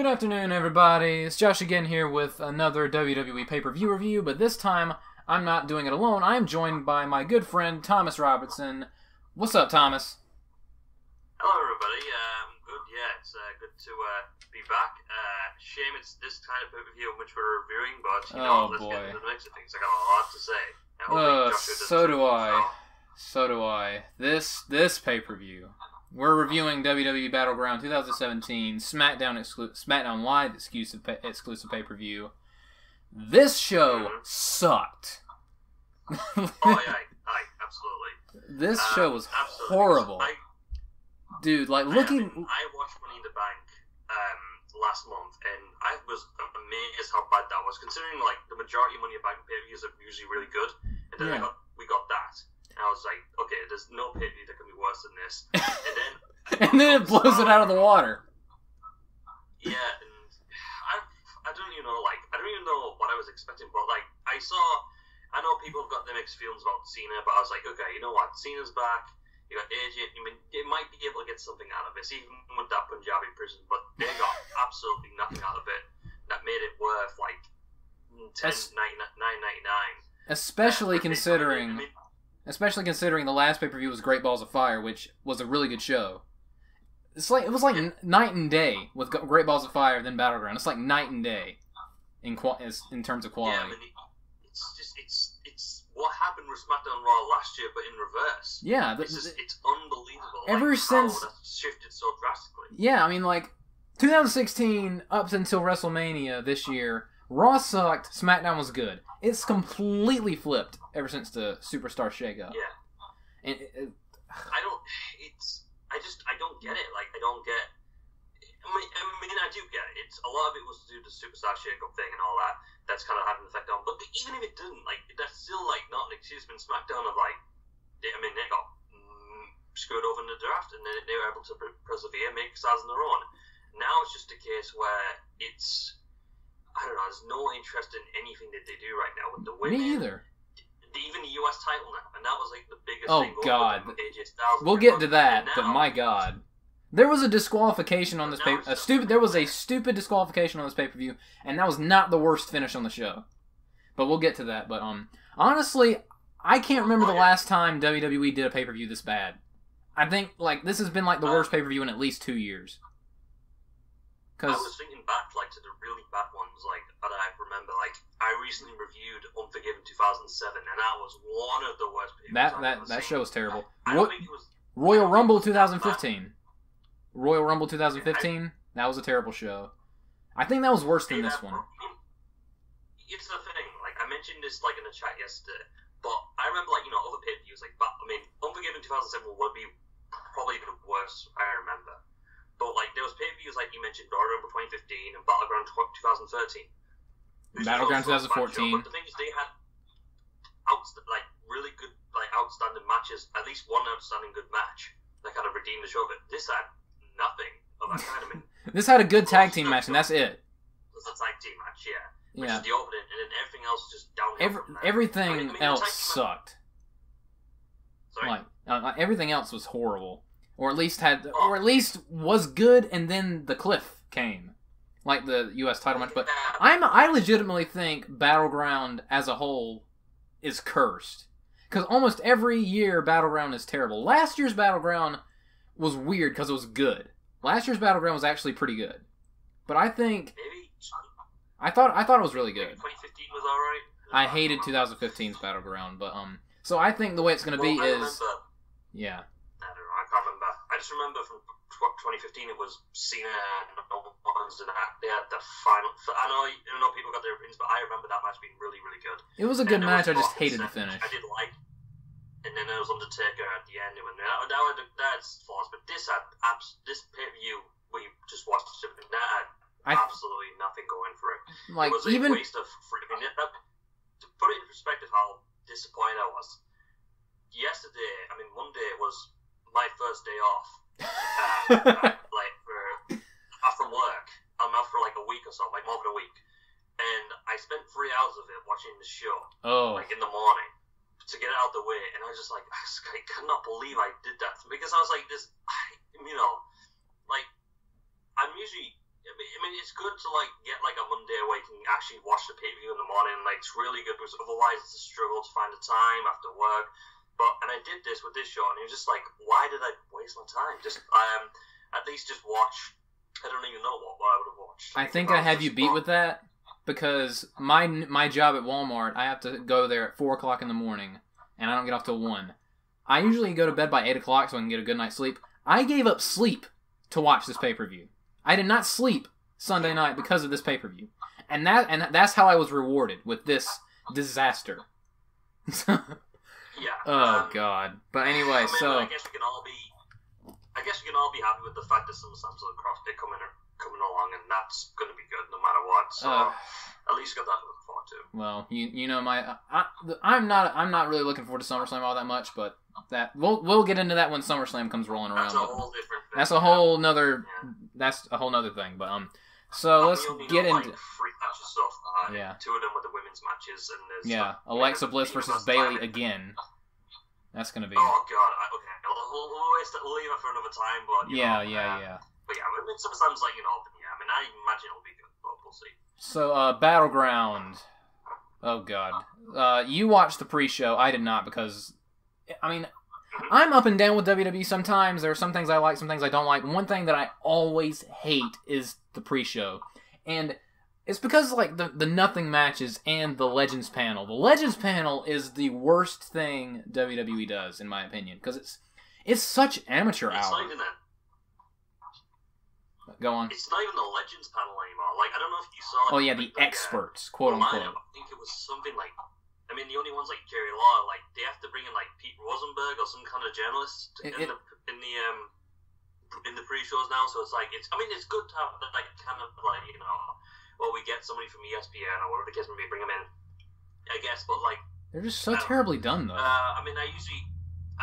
Good afternoon, everybody. It's Josh again here with another WWE pay-per-view review, but this time I'm not doing it alone. I am joined by my good friend Thomas Robertson. What's up, Thomas? Hello, everybody. Good. Yeah, it's good to be back. Shame it's this kind of pay-per-view in which we're reviewing, but you know, let's get into the mix of things. I got a lot to say. So do I. So do I. This pay-per-view. We're reviewing WWE Battleground 2017 SmackDown Live exclusive pay-per-view. This show sucked. Absolutely. This show was horrible. Dude, like looking... I watched Money in the Bank last month, and I was amazed how bad that was, considering like the majority of Money in the Bank pay-per-views are usually really good, and then we got that. And I was like, okay, there's no pay-per-view that can be worse than this. And then it blows it out of the water. Yeah, and I don't even know what I was expecting, but like I know people have got their mixed feelings about Cena, but I was like, okay, you know what, Cena's back. You got AJ. I mean, they might be able to get something out of this, even with that Punjabi prison, but they got absolutely nothing out of it that made it worth like $9.99. Especially considering the last pay-per-view was Great Balls of Fire, which was a really good show. It was like night and day with Great Balls of Fire than Battleground. It's like night and day in terms of quality. Yeah, I mean, it's what happened with SmackDown Raw last year, but in reverse. Yeah, it's unbelievable. Ever since how that's shifted so drastically. Yeah, I mean, like 2016 up until WrestleMania this year, Raw sucked, SmackDown was good. It's completely flipped ever since the Superstar shakeup. Yeah. And I don't get it. Like, I don't get... I do get it. A lot of it was to do with the Superstar shakeup thing and all that. That's kind of had an effect on. But even if it didn't, like, that's still, like, not an excuse. In SmackDown of, like... they got screwed over in the draft, and they were able to persevere, make stars on their own. Now it's just a case where it's... I don't know, there's no interest in anything that they do right now with the women. Me either. Even the US title now, and that was like the biggest thing. Oh God, AJ Styles. We'll get to that, but my God, there was a disqualification on this There was a stupid disqualification on this pay-per-view, and that was not the worst finish on the show. But we'll get to that. But honestly, I can't remember the last time WWE did a pay-per-view this bad. I think like this has been like the worst pay-per-view in at least 2 years. I was thinking back, like, to the really bad ones, like, that I remember, like, I recently reviewed Unforgiven 2007, and that was one of the worst pay-per-views that show was terrible. I don't think it was... Royal Rumble 2015. Royal Rumble 2015, that was a terrible show. I think that was worse than this one. It's the thing, like, I mentioned this, like, in the chat yesterday, but I remember, like, you know, other pay-per-views, like, Unforgiven 2007 would be probably the worst I remember. But, like, there was pay-per-views, like you mentioned, Royal Rumble 2015 and Battleground 2013. Battleground 2014. But the thing is, they had, really good, like, outstanding matches. At least one outstanding good match that kind of redeemed the show. But this had nothing of that kind. I mean, this had a good tag team match, and that's it. It was a tag team match, yeah. Which is the opening, and then everything else is just downhill from there. Everything else sucked. Sorry? Everything else was horrible. Or at least was good, and then the cliff came, like the U.S. title match. But I legitimately think Battleground as a whole is cursed, because almost every year Battleground is terrible. Last year's Battleground was weird because it was good. Last year's Battleground was actually pretty good, but I think I thought it was really good. 2015 was alright. I hated 2015's Battleground, but so I think the way it's going to be is yeah. I can't remember. I just remember from 2015 it was Cena and Owens, and they had the final. I know people got their opinions, but I remember that match being really, really good. It was a good match. I just hated the finish. I did like, and then there was Undertaker at the end. That's false, but this pay-per-view we just watched it, and that had absolutely nothing going for it. Like, it was a waste of freaking it. To put it in perspective, how disappointed I was. Yesterday, Monday was my first day off, from work. I'm off for like a week or so, like more than a week, and I spent 3 hours of it watching the show, like in the morning, to get it out of the way, and I was just like, I cannot believe I did that, because I was like, I'm usually I mean, it's good to like get like a Monday where you can actually watch the pay-per-view in the morning. Like, it's really good because otherwise it's a struggle to find the time after work. And I did this with this show, and it was just like, why did I waste my time? Just at least just watch. I don't even know what I would have watched. I think I have you beat with that because my job at Walmart, I have to go there at 4 o'clock in the morning, and I don't get off till 1. I usually go to bed by 8 o'clock so I can get a good night's sleep. I gave up sleep to watch this pay-per-view. I did not sleep Sunday night because of this pay-per-view. And that's how I was rewarded with this disaster. Yeah. Oh, God. But anyway, so... I guess we can all be happy with the fact that SummerSlam's coming along, and that's going to be good no matter what. So at least you got that to look forward to. Well, you know I'm not really looking forward to SummerSlam all that much, but that we'll get into that when SummerSlam comes rolling around. That's a whole different thing. That's a whole nother. Yeah. That's a whole nother thing. But so let's get into. Like, freak matches stuff. Yeah. 2 of them with the women's matches, and there's Alexa Bliss versus Bayley again. That's gonna be. Oh God! Okay, we'll leave it for another time. But yeah. But yeah, I mean, SummerSlam's like I mean, I imagine it'll be good, but we'll see. So Battleground. Oh God. You watched the pre-show. I did not because, I mean, I'm up and down with WWE sometimes. There are some things I like, some things I don't like. One thing that I always hate is the pre-show. And it's because, like, the nothing matches and the Legends panel. The Legends panel is the worst thing WWE does, in my opinion, because it's such amateur hour. Not even that. Go on. It's not even the Legends panel anymore. Like, I don't know if you saw... Oh, yeah, the experts, quote-unquote. I think it was something like... I mean, the only ones like Jerry Law, like, they have to bring in, like, Pete Rosenberg or some kind of journalist in the pre-shows now, so it's like, I mean, it's good to have, like, kind of, like, well, we get somebody from ESPN or whatever the case may be, bring them in, I guess, but, like... They're just so terribly done, though. I mean, I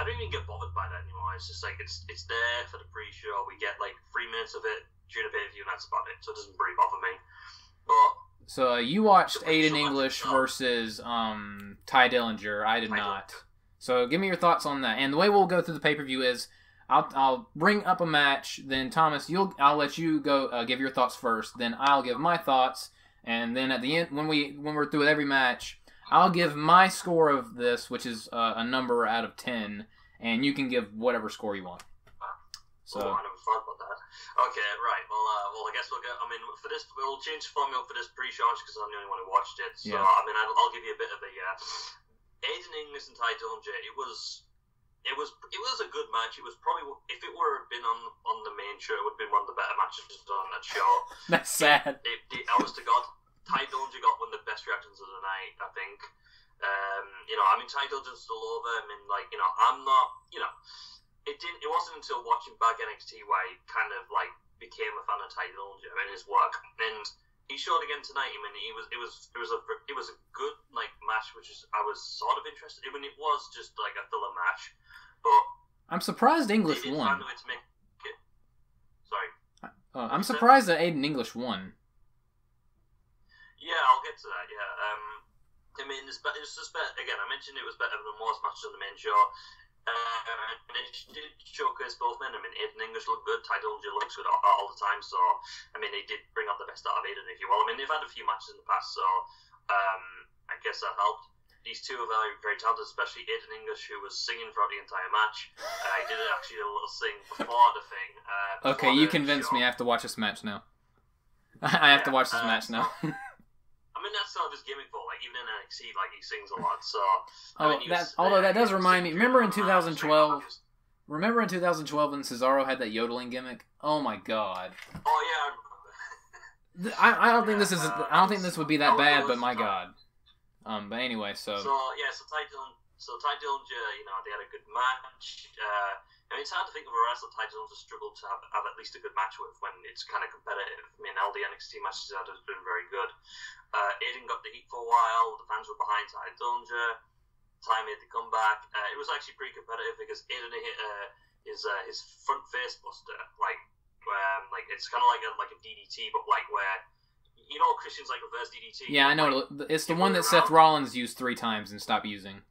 don't even get bothered by that anymore. It's just, like, it's there for the pre-show. We get, like, 3 minutes of it during the pay-per-view, and that's about it, so it doesn't really bother me. But... So, you watched Aiden English versus Ty Dillinger. I did not. So, give me your thoughts on that. And the way we'll go through the pay-per-view is, I'll bring up a match, then Thomas, I'll let you go give your thoughts first, then I'll give my thoughts, and then at the end, when we're through with every match, I'll give my score of this, which is a number out of 10, and you can give whatever score you want. So. I never thought about that. Okay, right. Well, I guess we'll go. I mean, for this, we'll change the formula for this pre-show because I'm the only one who watched it. So, yeah. I mean, I'll give you a bit of a Aiden English and Ty Dillinger. It was a good match. It was probably, if it were been on the main show, it would have been one of the better matches on that show. That's sad. Honest to God, Ty Dillinger got one of the best reactions of the night, I think. I mean, Ty Dillinger's still over. I mean, like, I'm not, It wasn't until watching back NXT where I kind of like became a fan of Ty Dillinger and his work, and he showed again tonight. I mean, it was a good like match, which I was sort of interested. I mean, it was just like a filler match, but I'm surprised English won. Sorry, I'm surprised that Aiden English won. Yeah, I'll get to that. Yeah, I mean, it's just better. Again, I mentioned it was better than most matches on the main show. And it did showcase both men. I mean, Aiden English looked good, Ty Dillinger looks good all the time, so, I mean, they did bring out the best out of Aiden, if you will. I mean, they've had a few matches in the past, so I guess that helped. These two are very, very talented, especially Aiden English, who was singing throughout the entire match. He did actually a little sing before the thing. Okay, you convinced me. I have to watch this match now. I have to watch this match now. I mean, that's sort of his gimmick for, like, even in NXT, like, he sings a lot, so... Although that does remind me, remember in 2012 when Cesaro had that yodeling gimmick? Oh my god. Oh yeah, I remember. I don't think this would be that bad, but my god. But anyway, so Ty Dillinger, they had a good match. I mean, it's hard to think of a wrestler Ty Dillinger struggled to have at least a good match with when it's kind of competitive. I mean, all the NXT matches have been very good. Aiden got the heat for a while. The fans were behind Ty Dillinger. Ty made the comeback. It was actually pretty competitive because Aiden hit his front face buster, like it's kind of like a DDT, but like where Christian's like reverse DDT. Yeah, I know. It's the one that Seth Rollins used 3 times and stopped using.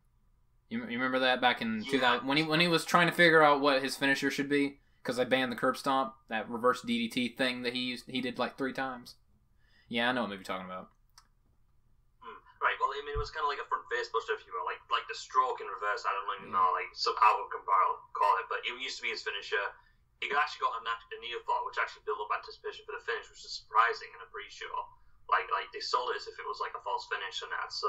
You remember that back in 2000 when he was trying to figure out what his finisher should be? because they banned the curb stomp, that reverse DDT thing that he did like 3 times. Yeah, I know what movie you're talking about. Right, well, I mean, it was kind of like a front face buster, if you will, like the stroke in reverse. I don't even know, like, how I call it, but it used to be his finisher. He actually got a near fall, which actually built up anticipation for the finish, which is surprising in a pre-show. Like they sold it as if it was like a false finish and that. So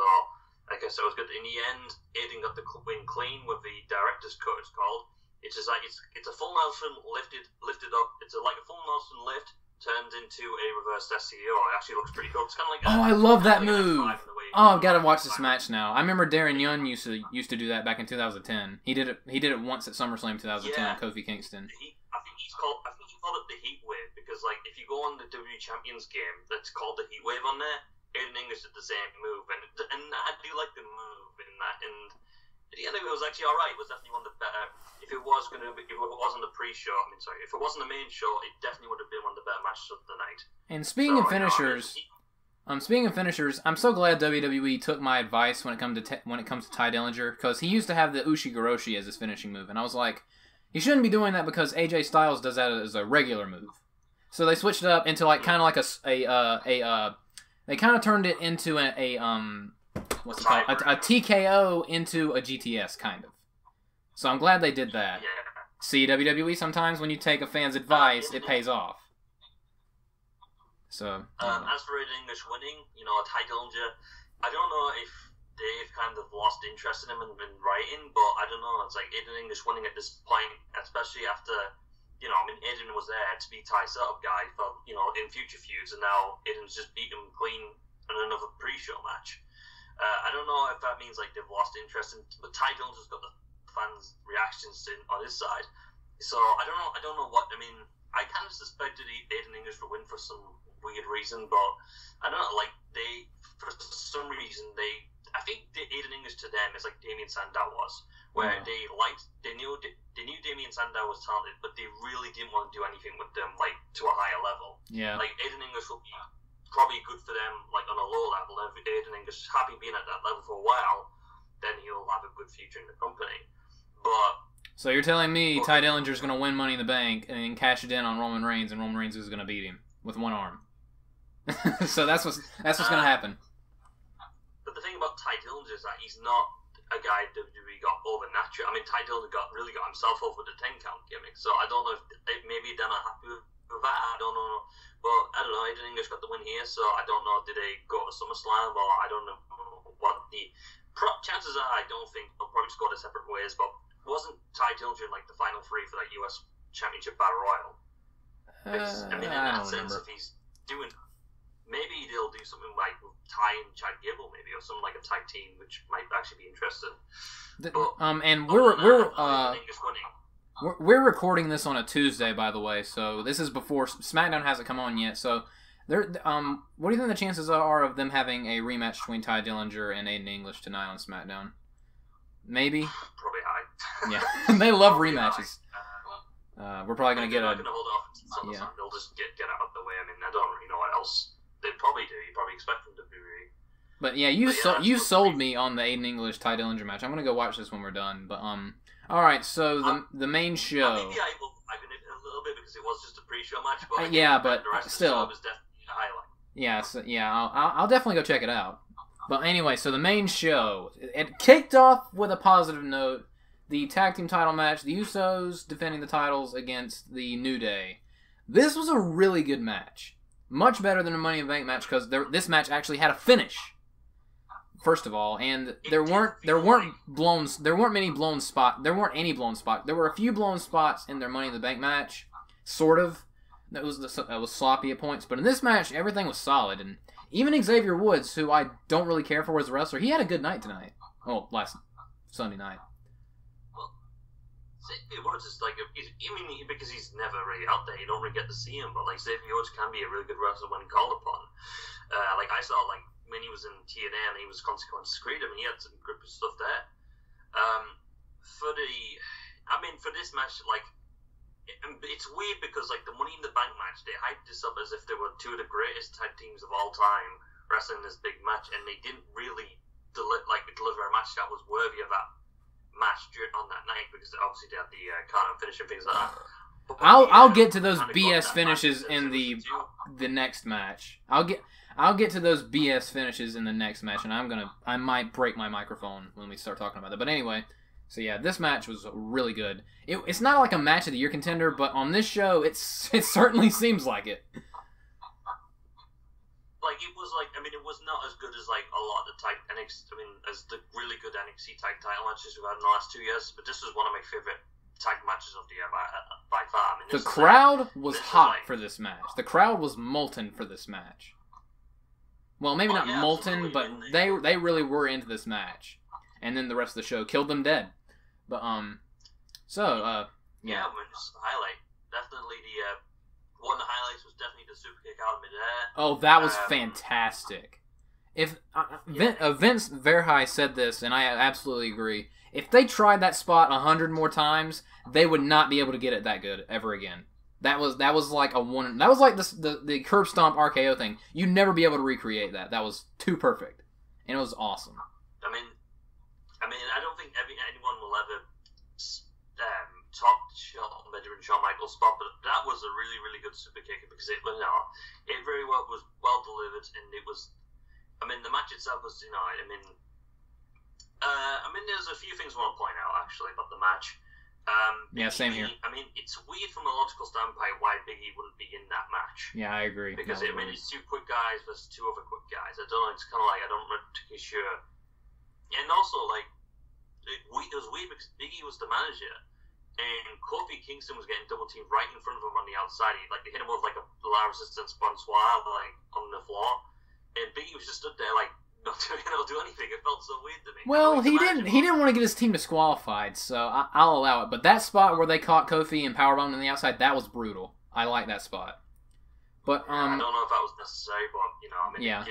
I guess it was good. In the end, Aiden got the win clean with the director's cut. It's called. It's just like it's a full Nelson lifted up. It's like a full Nelson lift turned into a reverse SCO. It actually looks pretty cool. It's kind of like I love that move. Oh, I've got to watch this match now. I remember Darren Young used to do that back in 2010. He did it once at SummerSlam 2010 on Kofi Kingston. I think he called it the Heat Wave because like if you go on the WWE Champions game, that's called the Heat Wave on there. Aiden English did the same move, and I do like the move in that. And at the end of it was actually alright. It was definitely one of the better. If it wasn't the pre-show, if it wasn't the main show, it definitely would have been one of the better matches of the night. And speaking of finishers, I'm so glad WWE took my advice when it comes to Ty Dillinger, because he used to have the Ushigoroshi as his finishing move, and I was like, he shouldn't be doing that because AJ Styles does that as a regular move. So they switched it up into like kind of like they kind of turned it into a TKO into a GTS kind of. So I'm glad they did that. Yeah. See, WWE, sometimes when you take a fan's advice, it pays off. So. As for Aiden English winning, Ty Dillinger, I don't know if Dave kind of lost interest in him in writing, but I don't know. It's like Aiden English winning at this point, especially after, Aiden was there to be Ty's setup guy for, in future feuds, and now Aiden's just beat him clean in another pre-show match. I don't know if that means like they've lost interest in, but Ty Dillinger's got the fans' reactions on his side. So I don't know what. I mean, I kind of suspected Aiden English would win for some weird reason, but I don't know. Like for some reason, I think Aiden English to them is like Damien Sandow was, where they knew Damien Sandow was talented, but they really didn't want to do anything with them like to a higher level. Yeah. Like Aiden English will be probably good for them like on a low level. And if Aiden English is happy being at that level for a while, then he'll have a good future in the company. But so you're telling me Ty Dillinger's going to win Money in the Bank and cash it in on Roman Reigns, and Roman Reigns is going to beat him with one arm. So that's what's going to happen. But the thing about Ty Dillinger is that he's not a guy WWE got over naturally. I mean, Ty Dillinger really got himself over the 10 count gimmick. So I don't know if maybe they're not happy with that. I don't know. But I don't know. Aiden English got the win here, so I don't know. Did they go to SummerSlam, or I don't know what the chances are. I don't think they'll probably just go their separate ways. But wasn't Ty Dillinger in like the final 3 for that US Championship Battle Royal? I mean, in that sense, if he's doing, maybe they'll do something like with Ty and Chad Gable, maybe, or something like a tag team, which might actually be interesting. And we're recording this on a Tuesday, by the way, so this is before SmackDown hasn't come on yet. So, what do you think the chances are of them having a rematch between Ty Dillinger and Aiden English tonight on SmackDown? Maybe. Probably high. Yeah, they love rematches. We're probably gonna get a. They're not gonna hold off until the They'll just get out of the way. I mean, I don't really know what else they'd probably do. You probably expect them to be. But yeah, you sold me on the Aiden English Ty Dillinger match. I'm gonna go watch this when we're done. But all right. So the main show. Maybe I admit a little bit because it was just a pre-show match. But but the rest still. Of the show was definitely a highlight. Yeah. So I'll definitely go check it out. But anyway, so the main show, it kicked off with a positive note. The tag team title match, the Usos defending the titles against the New Day. This was a really good match. Much better than a Money in the Bank match because this match actually had a finish. First of all, and there weren't any blown spots. There were a few blown spots in their Money in the Bank match, sort of. That was sloppy at points, but in this match, everything was solid, and even Xavier Woods, who I don't really care for as a wrestler, he had a good night tonight. Oh, last Sunday night. Well, Xavier Woods is like, because he's never really out there, you don't really get to see him, but like Xavier Woods can be a really good wrestler when called upon. Like I saw, like when he was in TNA and he was Consequence Freedom, he had some good stuff there. For this match, like, it's weird because like the Money in the Bank match, they hyped this up as if they were two of the greatest tag teams of all time wrestling this big match, and they didn't really deliver a match that was worthy of that match on that night because obviously they had the count and finish and things like that. I'll get to those kinda BS got that finishes match in that the next match. I'll get to those BS finishes in the next match, and I might break my microphone when we start talking about that. But anyway, so yeah, this match was really good. It's not like a match of the year contender, but on this show, it certainly seems like it. Like, it was like, I mean, it was not as good as like a lot of the as the really good NXT tag title matches we've had in the last 2 years. But this was one of my favorite tag matches of the year by far. I mean, the crowd was hot for this match. The crowd was molten for this match. Well, maybe not molten, but they really were into this match. And then the rest of the show killed them dead. But yeah. Yeah, I mean, just the highlight. Definitely one of the highlights was definitely the super kick out of midair. Oh, that was fantastic. If Vince Verhey said this, and I absolutely agree. If they tried that spot 100 more times, they would not be able to get it that good ever again. That was like a one. That was like the curb stomp RKO thing. You'd never be able to recreate that. That was too perfect, and it was awesome. I mean, I don't think anyone will ever top Shawn Michaels' spot, but that was a really, really good super kick because it very well was well delivered, and it was. I mean, the match itself was, there's a few things I want to point out actually about the match. Yeah, same here. I mean, it's weird from a logical standpoint why Big E wouldn't be in that match. Yeah, I agree. Because it's two quick guys versus two other quick guys. I don't know. It's kind of like I don't particularly sure. And also, like, it was weird because Big E was the manager, and Kofi Kingston was getting double teamed right in front of him on the outside. They hit him with like a low resistance bonsoir like on the floor, and Big E was just stood there like not do anything. It felt so weird to me. Well, he didn't want to get his team disqualified, so I'll allow it. But that spot where they caught Kofi and powerbombed on the outside, that was brutal. I like that spot. But I don't know if that was necessary, but yeah. It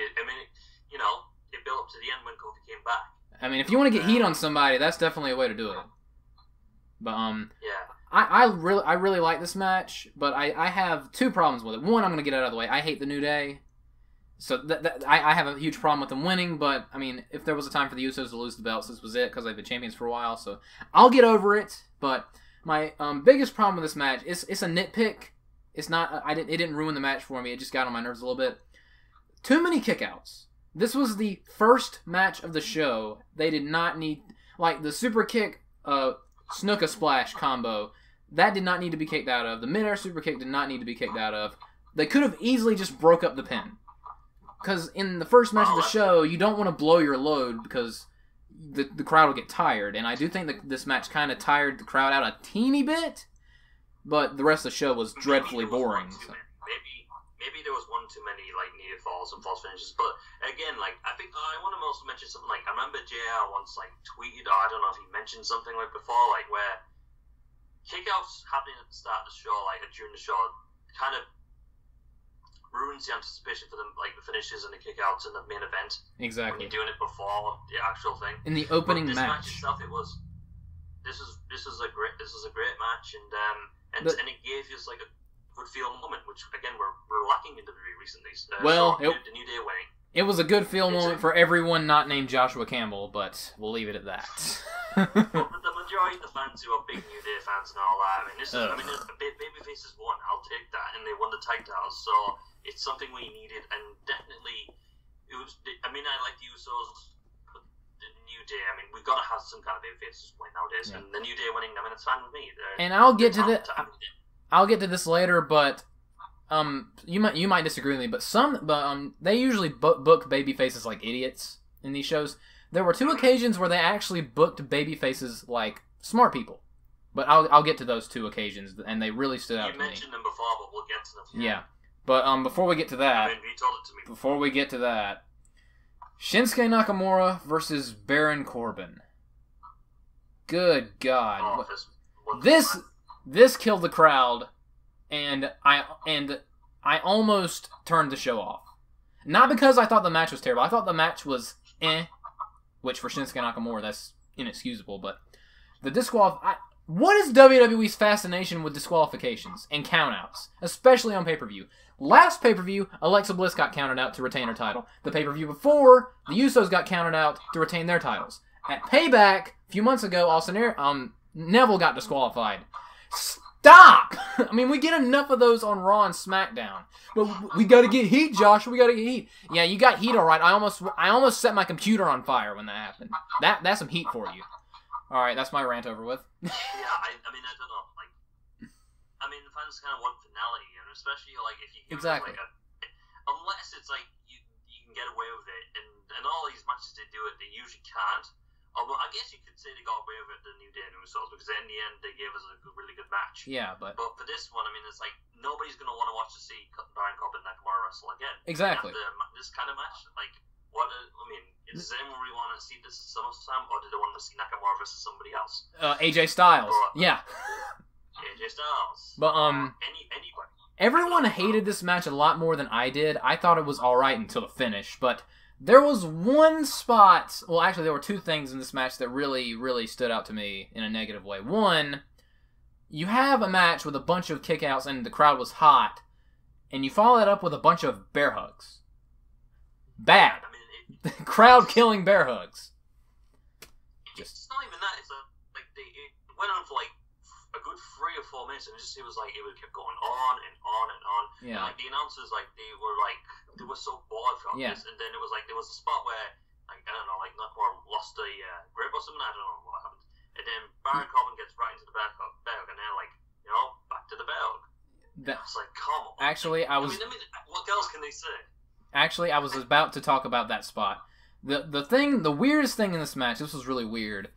built up to the end when Kofi came back. I mean, if you want to get heat on somebody, that's definitely a way to do it. But yeah. I really like this match, but I have two problems with it. One, I'm gonna get out of the way. I hate the New Day. So I have a huge problem with them winning, but, I mean, if there was a time for the Usos to lose the belts, this was it, because they've been champions for a while, so I'll get over it. But my biggest problem with this match, it's a nitpick. It's not, it didn't ruin the match for me, it just got on my nerves a little bit. Too many kickouts. This was the first match of the show. They did not need, like, the super kick, Snuka Splash combo, that did not need to be kicked out of. The mid-air super kick did not need to be kicked out of. They could have easily just broke up the pin. Because in the first match of the show, you don't want to blow your load because the crowd will get tired. And I do think that this match kind of tired the crowd out a teeny bit, but the rest of the show was dreadfully boring. So. Maybe there was one too many like near falls and false finishes. But again, like I think I want to also mention something like I remember JR once like tweeted, or I don't know if he mentioned something like before, like where kickouts happening at the start of the show, like during the show, kind of ruins the anticipation for them, like the finishes and the kickouts in the main event. Exactly. When you're doing it before the actual thing. In the opening this match itself, this is a great match, and it gave us like a good feel moment, which again we're lacking in WWE recently. The New Day winning. It was a good feel moment for everyone not named Joshua Campbell, but we'll leave it at that. The majority of the fans who are big New Day fans and all that, babyfaces won. I'll take that, and they won the tag titles, so it's something we needed, and definitely it was. I like the Usos, but the New Day. We've got to have some kind of babyfaces win nowadays, and the New Day winning. It's fine with me. And I'll get to this later, but you might disagree with me, but they usually book baby faces like idiots in these shows. There were two occasions where they actually booked baby faces like smart people, but I'll get to those two occasions, and they really stood out to me. You mentioned them before, but we'll get to them. Yeah, but before we get to that, you told it to me. Before we get to that, Shinsuke Nakamura versus Baron Corbin. Good God, this killed the crowd. And I almost turned the show off. Not because I thought the match was terrible. I thought the match was which for Shinsuke Nakamura, that's inexcusable. But the what is WWE's fascination with disqualifications and countouts, especially on pay-per-view? Last pay-per-view, Alexa Bliss got counted out to retain her title. The pay-per-view before, the Usos got counted out to retain their titles. At Payback, a few months ago, Neville got disqualified. Stop! I mean, we get enough of those on Raw and SmackDown. But we gotta get heat, Josh. We gotta get heat. Yeah, you got heat, all right. I almost set my computer on fire when that happened. That's some heat for you. All right, that's my rant over with. Yeah, I mean, I don't know. Like, I mean, the fans kind of want finality, and especially like if you give exactly. It, like unless it's like you can get away with it, and all these matches they do it, they usually can't. Although I guess you could say they got away with it the New Day and Usos because in the end they gave us a really good match. Yeah, but for this one, I mean, it's like nobody's gonna want to watch to see Baron Corbin and Nakamura wrestle again. Exactly. This kind of match, like, what? I mean, does anyone really want to see this at SummerSlam, or do they want to see Nakamura versus somebody else? AJ Styles. Yeah. AJ Styles. But anybody. Everyone hated this match a lot more than I did. I thought it was alright until the finish, but there was one spot... Well, actually, there were two things in this match that really, really stood out to me in a negative way. One, you have a match with a bunch of kickouts and the crowd was hot, and you follow that up with a bunch of bear hugs. Bad. I mean, crowd-killing bear hugs. It's not even that. It's like it went on for like a good 3 or 4 minutes, and it was like it would keep going on and on and on. Yeah. And like the announcers, like they were so bored from this, and then it was like there was a spot where like I don't know, like Nakamura lost a grip or something. I don't know what happened, and then Baron Corbin gets right into the bear hug, and they're like, back to the bear hug. It's like, come on. Actually, I mean, what else can they say? Actually, I was about to talk about that spot. The weirdest thing in this match, this was really weird.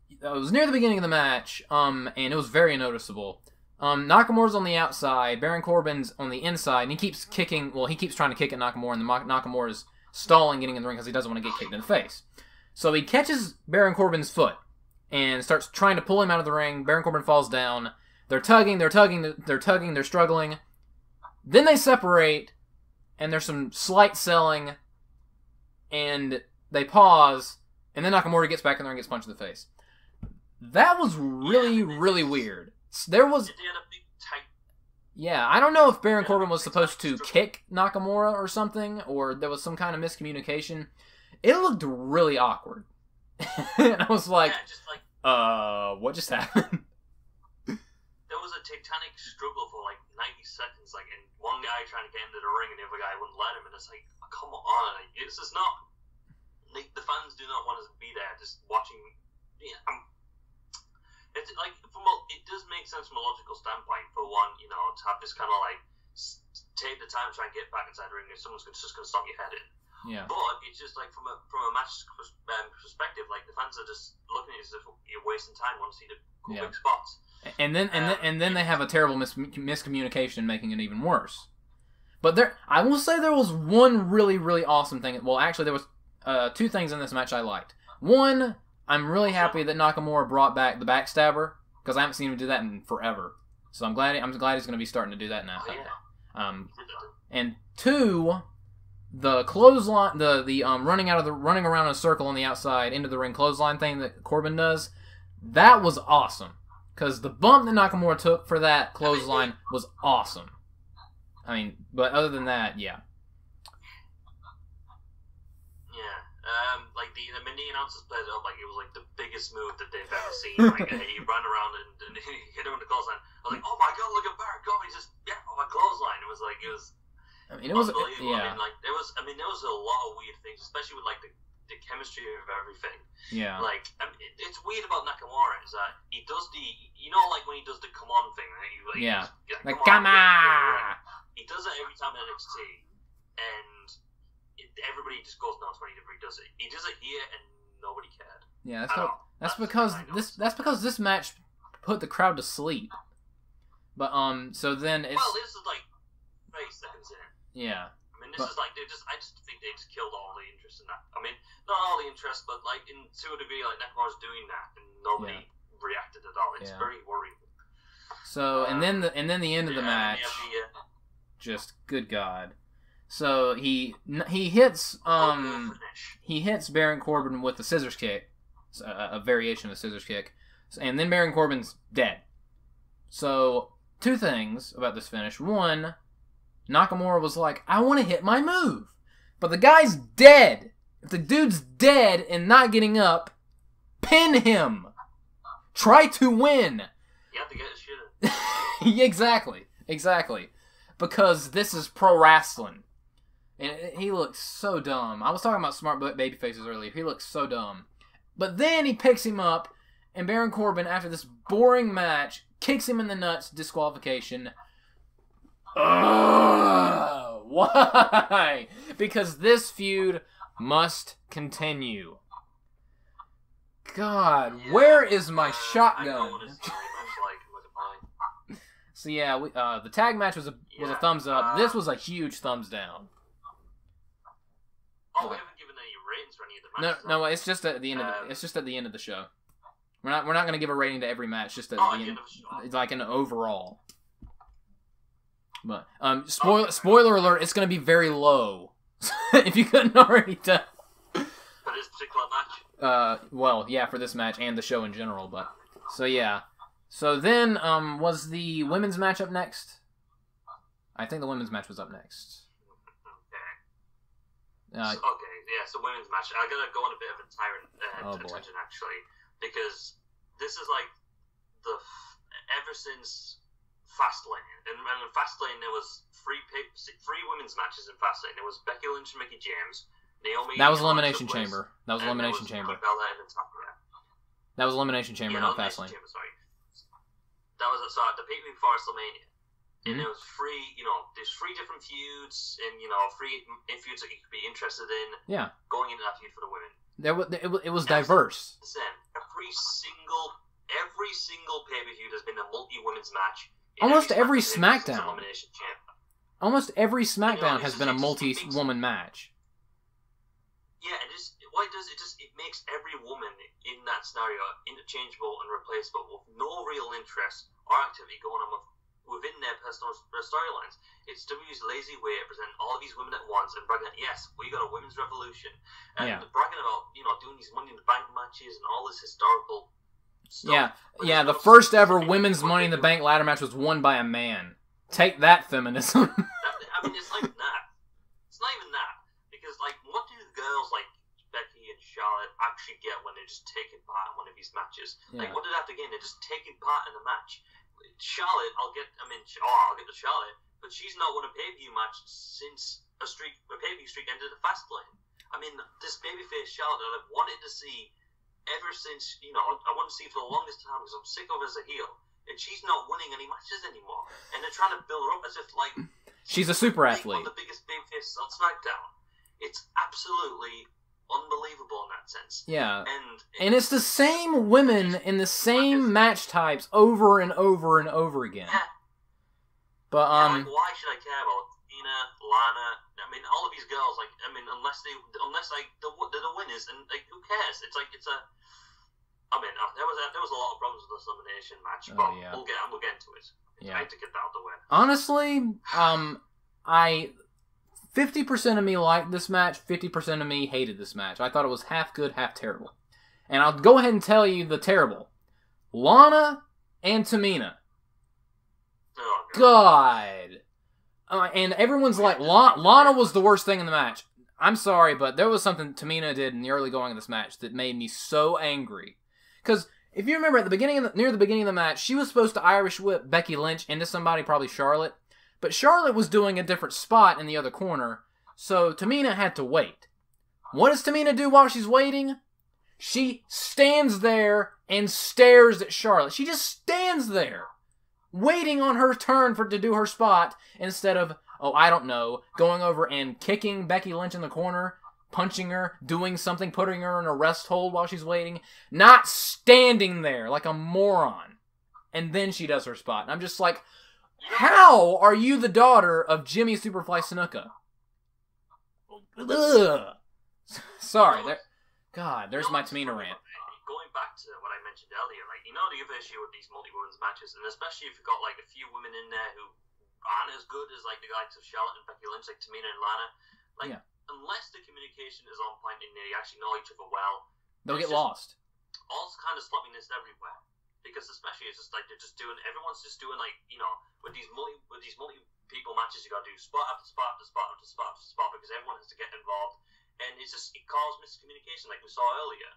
It was near the beginning of the match, and it was very noticeable. Nakamura's on the outside, Baron Corbin's on the inside, and he keeps kicking, well, he keeps trying to kick at Nakamura, and Nakamura's stalling getting in the ring because he doesn't want to get kicked in the face. So he catches Baron Corbin's foot, and starts trying to pull him out of the ring. Baron Corbin falls down. They're tugging, they're struggling. Then they separate, and there's some slight selling, and they pause, and then Nakamura gets back in there and gets punched in the face. That was really, really weird. There was... Yeah, I don't know if Baron Corbin was supposed to kick Nakamura or something, or there was some kind of miscommunication. It looked really awkward. And I was like, what just happened? There was a titanic struggle for like 90 seconds, like, and one guy trying to get into the ring and the other guy wouldn't let him, and it's like, come on, it's just not... Like, the fans do not want to be there just watching... It's like, it does make sense from a logical standpoint, for one, to have this kind of like, take the time to try and get back inside the ring if someone's just going to stop your head in. Yeah. But it's just like, from a match perspective, like, the fans are just looking at it as if you're wasting time, want to see the cool big spots. And then they have a terrible miscommunication, making it even worse. But I will say there was one really, really awesome thing. Well, actually, there was 2 things in this match I liked. One, I'm really happy that Nakamura brought back the backstabber, because I haven't seen him do that in forever. So I'm glad he's going to be starting to do that now. Oh, yeah. And 2, the clothesline, the running around in a circle on the outside into the ring clothesline thing that Corbin does, that was awesome. Because the bump that Nakamura took for that clothesline was awesome. I mean, but other than that, yeah. Like the announcers played it up like it was like the biggest move that they've ever seen. Like he ran around and he hit him with the clothesline. I was like, oh my god, look at Baron Corbin! He just on my clothesline. It was I mean, it was unbelievable. Yeah. I mean, there was a lot of weird things, especially with like the chemistry of everything. Yeah. Like, it's weird about Nakamura is that he does like when he does the come on thing. Right? Like come on. He does it every time in NXT, and everybody just goes nuts when he does it. He does it here, and nobody cared. Yeah, that's because this match put the crowd to sleep. But so then it's... Well, this is like 30 seconds in. Yeah. I mean, I just think they just killed all the interest in that. I mean, not all the interest, but like to a degree, like Nakamura's doing that, and nobody reacted at all. It's very worrying. So and then the end of the match, just good God. So he hits Baron Corbin with the scissors kick, a variation of the scissors kick, and then Baron Corbin's dead. So 2 things about this finish. One, Nakamura was like, I want to hit my move, but the guy's dead. If the dude's dead and not getting up, pin him. Try to win. You have to get his shit in. Exactly. Because this is pro wrestling. And he looks so dumb. I was talking about smart baby faces earlier. He looks so dumb. But then he picks him up, and Baron Corbin, after this boring match, kicks him in the nuts, disqualification. Ugh, why? Because this feud must continue. God, yeah, where is my shotgun? So yeah, the tag match was a thumbs up. This was a huge thumbs down. Oh, we haven't given any ratings for any of the matches. No, it's just at the end of it's just at the end of the show. We're not gonna give a rating to every match. Just at the end of the show. It's like an overall. But spoiler alert, it's gonna be very low. If you couldn't already tell. For this particular match. Well, yeah, for this match and the show in general, but so yeah. So then, was the women's match up next? I think the women's match was up next. So women's match. I gotta go on a bit of a tangent actually, because this is like ever since Fastlane, and in Fastlane there was three women's matches in Fastlane. There was Becky Lynch and Mickie James, Naomi. That was Elimination Chamber. That was Elimination Chamber. That was Elimination Chamber, not Fastlane. That was the PPV WrestleMania. And there was there's three different feuds, and three feuds that you could be interested in. Yeah. Going into that feud for the women. It was diverse. Every single pay-per-view there's been a multi-women's match. Almost every SmackDown. Almost every SmackDown has been a multi-woman match. Yeah, what it does, it makes every woman in that scenario interchangeable and replaceable with no real interest or activity going on within their personal storylines. It's WWE's lazy way of presenting all of these women at once and bragging that, yes, we got a women's revolution. And bragging about, doing these Money in the Bank matches and all this historical stuff. Yeah, the first ever women's Money in the Bank ladder match was won by a man. Take that, feminism. I mean, it's not even that. It's not even that. Because, what do girls like Becky and Charlotte actually get when they're just taking part in one of these matches? Yeah. What do they have to gain? They're just taking part in the match. Charlotte, I'll get to Charlotte, but she's not won a pay-per-view match since a pay-per-view streak ended at Fastlane. I mean, this babyface Charlotte that I've wanted to see ever since, I want to see for the longest time because I'm sick of her as a heel, and she's not winning any matches anymore. And they're trying to build her up as if, she's a super athlete. One of the biggest babyfaces on SmackDown. It's absolutely unbelievable in that sense. Yeah. And it's the same women in the same match types over and over and over again. Yeah. But why should I care about Tina, Lana? I mean, all of these girls. Unless they're the winners, and who cares? It's a. I mean, there was a lot of problems with this elimination match, but we'll get into it. I had to get that out of the way. Honestly, 50% of me liked this match, 50% of me hated this match. I thought it was half good, half terrible. And I'll go ahead and tell you the terrible. Lana and Tamina. Oh, God. And everyone's like, Lana was the worst thing in the match. I'm sorry, but there was something Tamina did in the early going of this match that made me so angry. Because if you remember, near the beginning of the match, she was supposed to Irish whip Becky Lynch into somebody, probably Charlotte. But Charlotte was doing a different spot in the other corner, so Tamina had to wait. What does Tamina do while she's waiting? She stands there and stares at Charlotte. She just stands there, waiting on her turn to do her spot, instead of, going over and kicking Becky Lynch in the corner, punching her, doing something, putting her in a rest hold while she's waiting, not standing there like a moron. And then she does her spot. And I'm just like, how are you the daughter of Jimmy Superfly Snuka? Ugh. Sorry. There's my Tamina rant. Going back to what I mentioned earlier, the other issue with these multi-women's matches, and especially if you've got, a few women in there who aren't as good as, the likes of Charlotte and Becky Lynch, like Tamina and Lana, unless the communication is on point and they actually know each other well, they'll get lost. All kind of sloppiness everywhere. Because especially it's just everyone's just doing with these multi people matches, you gotta do spot after spot after spot after spot after spot because everyone has to get involved, and it causes miscommunication like we saw earlier.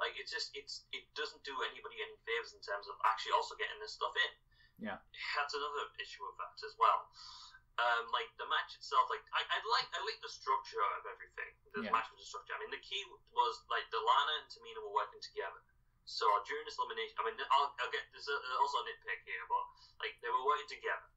It doesn't do anybody any favors in terms of actually also getting this stuff in. Yeah. That's another issue with that as well. Like the match itself, like I like the structure of everything. The match was a structure. I mean, the key was like the Lana and Tamina were working together. So during this elimination, I mean, I'll get this also a nitpick here, but like they were working together,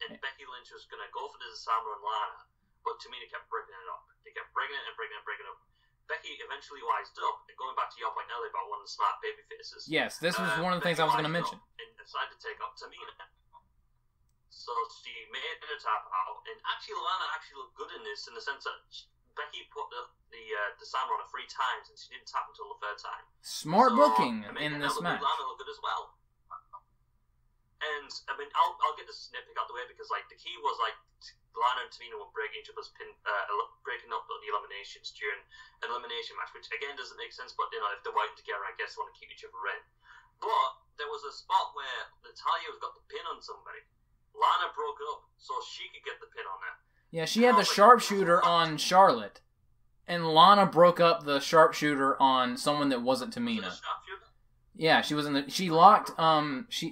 and Becky Lynch was gonna go for the Summer and Lana, but Tamina kept breaking it up. They kept breaking it and breaking it and breaking it up. Becky eventually wised up, and going back to your point earlier about one of the smart baby faces. Yes, this was one of the things I was going to mention. And decided to take up Tamina. So she made it a tap out, and actually Lana actually looked good in this, in the sense that Becky put the Summer on her 3 times, and she didn't tap until the 3rd time. Smart booking in this match. Lana looked good as well. And I mean, I'll get this nitpick out the way, because like the key was like Lana and Tamina were breaking each other's breaking up the eliminations during an elimination match, which again doesn't make sense. But you know, if they're working together, I guess they want to keep each other in. But there was a spot where Natalya got the pin on somebody. Lana broke it up so she could get the pin on her. Yeah, she had the sharpshooter on Charlotte, and Lana broke up the sharpshooter on someone that wasn't Tamina. Yeah, she was in the. She locked.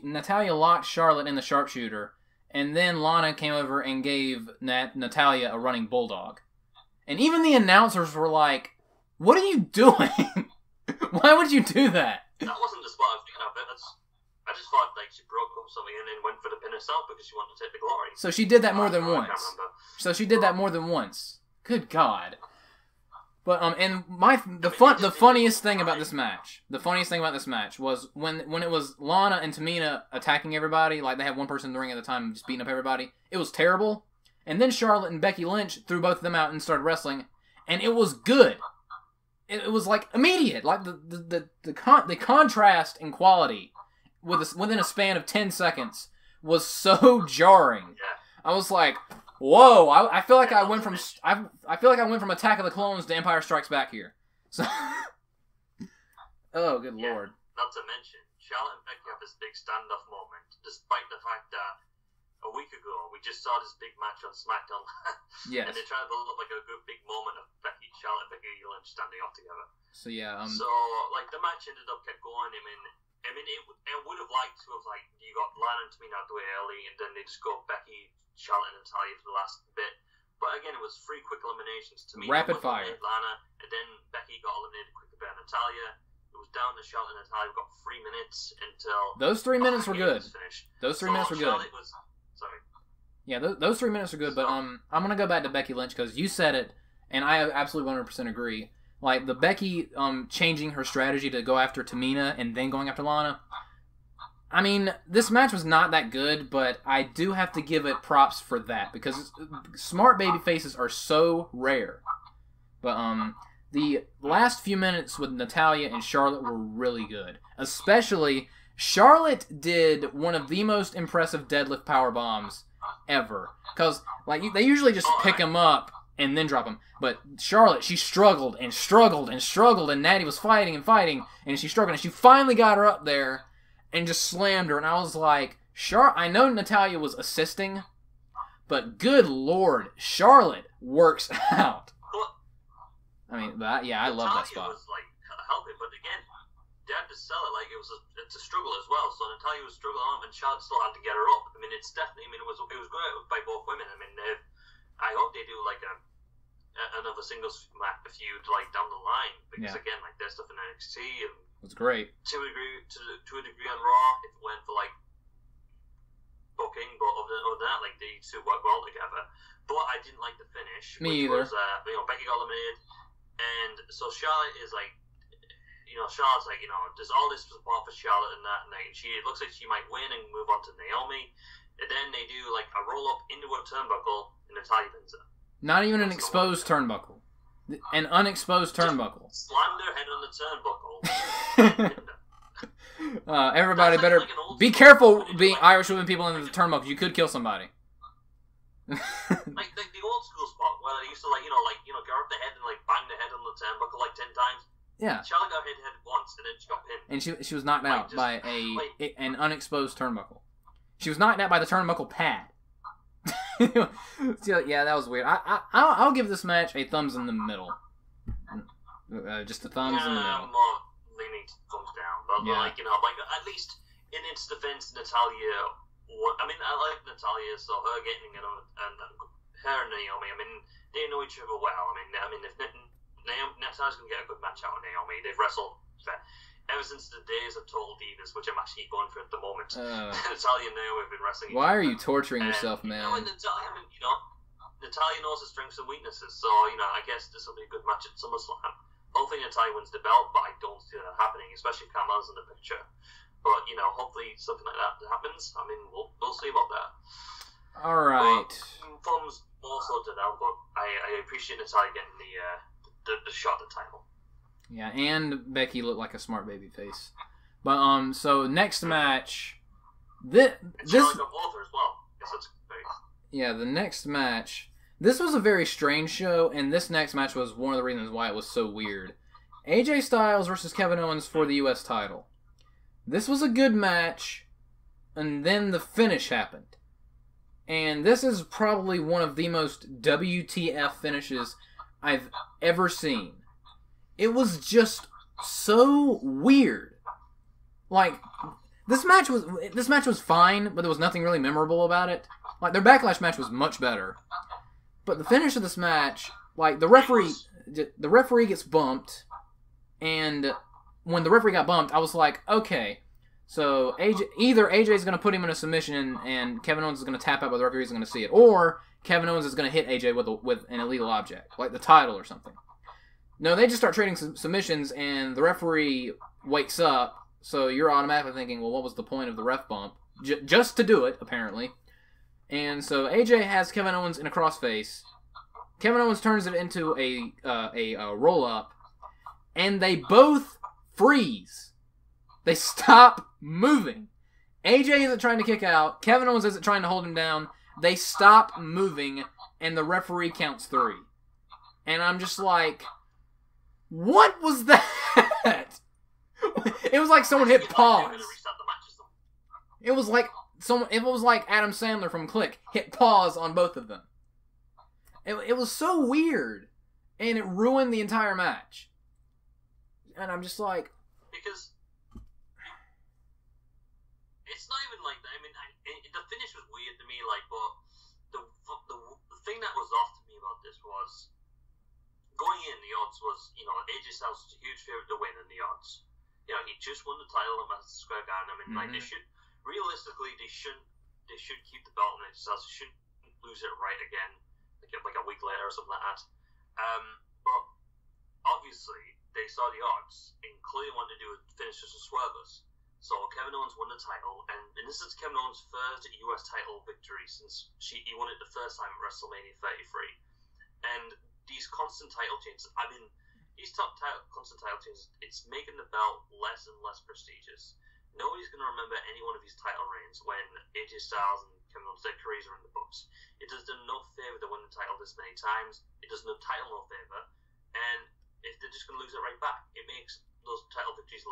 Natalya locked Charlotte in the sharpshooter, and then Lana came over and gave Natalya a running bulldog. And even the announcers were like, "What are you doing? Why would you do that?" That wasn't the spot I was thinking of. I just thought like she broke up something and then went for the pin herself because she wanted to take the glory. So she did that more than once. Good God. But and the funniest thing about this match, was when it was Lana and Tamina attacking everybody, like they had one person in the ring at the time just beating up everybody. It was terrible. And then Charlotte and Becky Lynch threw both of them out and started wrestling, and it was good. It was like immediate, like the contrast in quality within a span of 10 seconds was so jarring. I was like, whoa! I feel like I went from Attack of the Clones to Empire Strikes Back here. So, oh, good lord! Not to mention, Charlotte and Becky have this big standoff moment, despite the fact that a week ago we just saw this big match on SmackDown. Yes. And they tried to build up like a good big moment of Charlotte and Becky Lynch standing off together. So yeah. So like the match ended up kept going. I mean, it would have liked to have like you got Lana and Tamina out the way early, and then they just go Becky, Charlotte, and Natalya for the last bit. But again, it was 3 quick eliminations. Tamina rapid fire. Lana, and then Becky got eliminated quickly by Natalya. It was down to Charlotte and Natalya. We got 3 minutes until those 3 minutes were good. Those 3 minutes were good. Sorry. Yeah, those 3 minutes are good. But I'm gonna go back to Becky Lynch because you said it, and I absolutely 100% agree. Like, the Becky changing her strategy to go after Tamina and then going after Lana. I mean, this match was not that good, but I do have to give it props for that, because smart baby faces are so rare. But the last few minutes with Natalya and Charlotte were really good. Especially, Charlotte did one of the most impressive deadlift power bombs ever. Because, like, they usually just pick them up and then drop him. But Charlotte, she struggled and struggled and struggled, and Natty was fighting, and she struggled, and she finally got her up there and just slammed her. And I was like, I know Natalya was assisting, but good lord, Charlotte works out. I mean, I love that spot. Natalya was like helping, but again, they had to sell it like it's a struggle as well. So Natalya was struggling on, and Charlotte still had to get her up. I mean, it's definitely. I mean, it was great by both women. I mean, I hope they do like another singles feud like down the line, because again, like their stuff in NXT and it's great. To a degree on Raw, if it went for like booking, but other than that, like they two work well together. But I didn't like the finish. Me either. Was, Becky got eliminated, and so Charlotte is like, Charlotte's like, there's all this support for Charlotte and that, and like, it looks like she might win and move on to Naomi. And then they do like a roll up into a turnbuckle, and Natalya wins it. Not even an exposed turnbuckle. An unexposed turnbuckle. Slammed her head on the turnbuckle. Everybody better be careful being Irish women people in the turnbuckle. You could kill somebody. like the old school spot where they used to go up the head and like bang the head on the turnbuckle like 10 times. Yeah. Charlotte got hit once, and then she got pinned. And she was knocked out by an unexposed turnbuckle. She was knocked out by the turnbuckle pad. So, yeah, that was weird. I'll give this match a thumbs in the middle. Just a thumbs in the middle. I'm more leaning thumbs down. But at least in its defense, Natalya I mean, I like Natalya, so her getting it on, and her and Naomi. I mean, they know each other well. I mean, if Natalya's gonna get a good match out of Naomi, they've wrestled ever since the days of Total Divas, which I'm actually going for at the moment. Natalia and Naomi have been wrestling. Why are you torturing yourself, man? Natalia knows her strengths and weaknesses, so I guess this will be a good match at SummerSlam. Hopefully Natalia wins the belt, but I don't see that happening, especially if Carmella's in the picture. But hopefully something like that happens. I mean, we'll see about that. All right. Thumbs also to now, but I appreciate Natalia getting the shot at the title. Yeah, and Becky looked like a smart baby face. But so next match, this as well. Yeah, the next match. This was a very strange show, and this next match was one of the reasons why it was so weird. AJ Styles versus Kevin Owens for the U.S. title. This was a good match, and then the finish happened. And this is probably one of the most WTF finishes I've ever seen. It was just so weird. Like, this match was fine, but there was nothing really memorable about it. Like, their Backlash match was much better. But the finish of this match, like, the referee gets bumped, and when the referee got bumped, I was like, okay, so either AJ is going to put him in a submission and Kevin Owens is going to tap out, but the referee isn't going to see it, or Kevin Owens is going to hit AJ with an illegal object, like the title or something. No, they just start trading submissions, and the referee wakes up, so you're automatically thinking, well, what was the point of the ref bump? Just to do it, apparently. And so AJ has Kevin Owens in a crossface. Kevin Owens turns it into a roll-up, and they both freeze. They stop moving. AJ isn't trying to kick out. Kevin Owens isn't trying to hold him down. They stop moving, and the referee counts 3. And I'm just like, what was that? It was like someone hit pause. It was like Adam Sandler from Click hit pause on both of them. It was so weird, and it ruined the entire match. And I'm just like, because it's not even like that. I mean, the finish was weird to me. Like, but the thing that was off to me about this was going in. The odds was, AJ Styles was a huge favorite to win in the odds. He just won the title at Madison Square Garden. I mean, like, they should keep the belt on AJ Styles. They shouldn't lose it right again, like a week later or something like that. But obviously they saw the odds and clearly wanted to do a finish as a swervers. So Kevin Owens won the title, and this is Kevin Owens' first US title victory since he won it the first time at WrestleMania 33. And these constant title changes, I mean, these constant title changes, it's making the belt less and less prestigious. Nobody's going to remember any one of these title reigns when AJ Styles and Kevin Owens' their careers are in the books. It does them no favor to win the title this many times. It does no title no favor. And if they're just going to lose it right back, it makes those title victories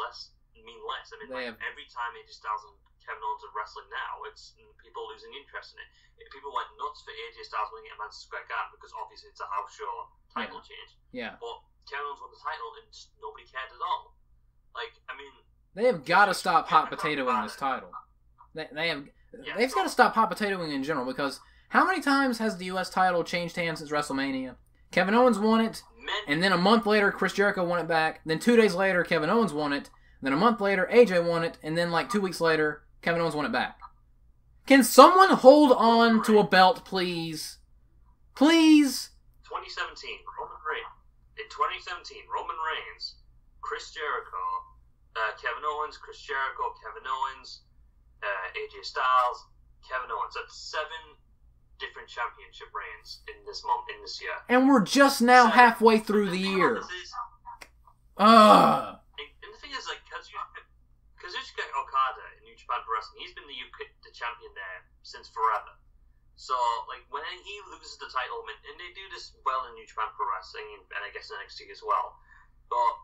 mean less. I mean, every time AJ Styles and Kevin Owens are wrestling now, it's people losing interest in it. People went nuts for AJ Styles winning at Madison Square Garden because obviously it's a house show title change. Yeah. But Kevin Owens won the title and just nobody cared at all. Like, I mean, they have got to stop hot potatoing this title. They've got to stop hot potatoing in general, because how many times has the U.S. title changed hands since WrestleMania? Kevin Owens won it, and then a month later, Chris Jericho won it back. Then 2 days later, Kevin Owens won it. Then a month later, AJ won it, and then like 2 weeks later, Kevin Owens won it back. Can someone hold on to a belt, please? Please? 2017, Roman Reigns. In 2017, Roman Reigns, Chris Jericho, Kevin Owens, Chris Jericho, Kevin Owens, AJ Styles, Kevin Owens. That's 7 different championship reigns in this year. And we're just now halfway through the year. And the thing is, like, Kazuchika Okada in New Japan Pro Wrestling, he's been the champion there since forever. So, like, when he loses the title, and they do this well in New Japan Pro Wrestling, and I guess in NXT as well, but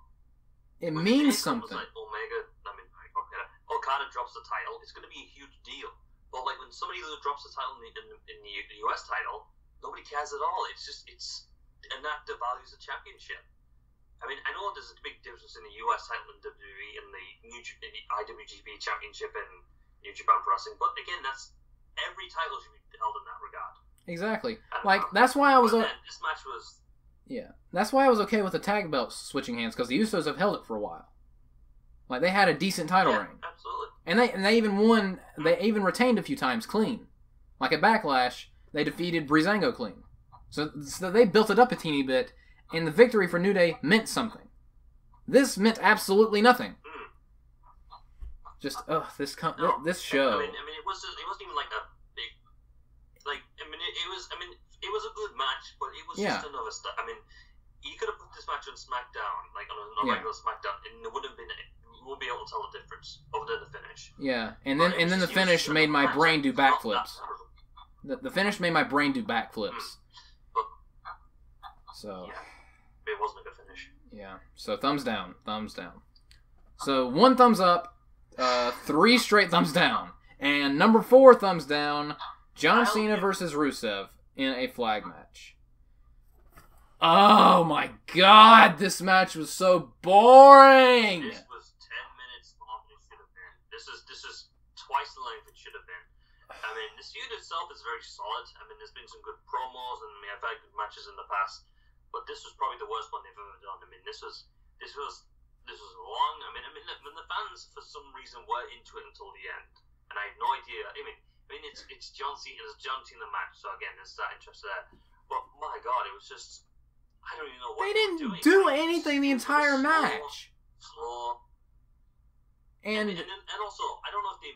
it means something. Like Okada drops the title, it's going to be a huge deal. But like when somebody drops the title in the US title, nobody cares at all. And that devalues the championship. I mean, I know there's a big difference in the US title in WWE and the IWGP Championship in New Japan Pro Wrestling, but again, that's every title should be held in that regard. Exactly. Like, that's why I was... this match was... Yeah. That's why I was okay with the tag belts switching hands, because the Usos have held it for a while. Like, they had a decent title reign. Absolutely. And they even won... They even retained a few times clean. Like, at Backlash, they defeated Breezango clean. So they built it up a teeny bit, and the victory for New Day meant something. This meant absolutely nothing. Just, this show. I mean, it wasn't even like a big, like, it was a good match, but it was just another stuff. I mean, you could have put this match on SmackDown, like on a regular SmackDown, and it wouldn't have been, you won't be able to tell the difference other than the finish. Yeah, and then the finish made my brain do backflips. The finish made my brain do backflips. So. Yeah, it wasn't a good finish. Yeah, so thumbs down. So 1 thumbs up, 3 straight thumbs down, and number 4 thumbs down, John Cena versus Rusev in a flag match. Oh my god, this match was so boring! This was 10 minutes long it should have been. This is twice the length it should have been. I mean, the feud itself is very solid. I mean, there's been some good promos, and I've had good matches in the past. But this was probably the worst one they've ever done. I mean, this was long. I mean, when the fans for some reason were into it until the end, and I had no idea. I mean, it's John Cena. It's John Cena match. So again, there's that interest there. But my God, it was just I don't even know what they didn't do anything the entire match. Slow. And also, I don't know if they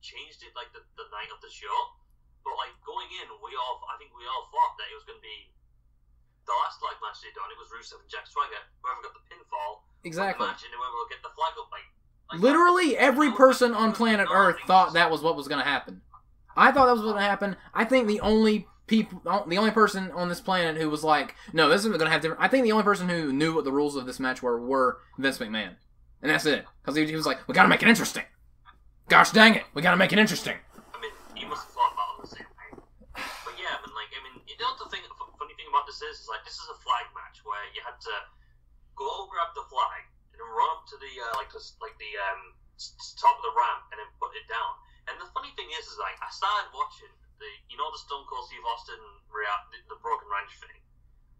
changed it like the night of the show, but like going in, I think we all thought that it was going to be. The last flag match they done, it was Rusev and Jack Swagger. Whoever got the pinfall, exactly. The match, and whoever will get the flag up, like literally every person on planet Earth thought that was what was going to happen. I thought that was what was going to happen. I think the only person on this planet who was like, no, this isn't going to have different. I think the only person who knew what the rules of this match were Vince McMahon, and that's it. Because he was like, we got to make it interesting. Gosh dang it, we got to make it interesting. I mean, he must have thought about it the same way. But yeah, you know the thing. Funny thing about this is like this is a flag match where you had to go grab the flag and then run up to the top of the ramp and then put it down. And the funny thing is like I started watching the Stone Cold Steve Austin the Broken Ranch thing,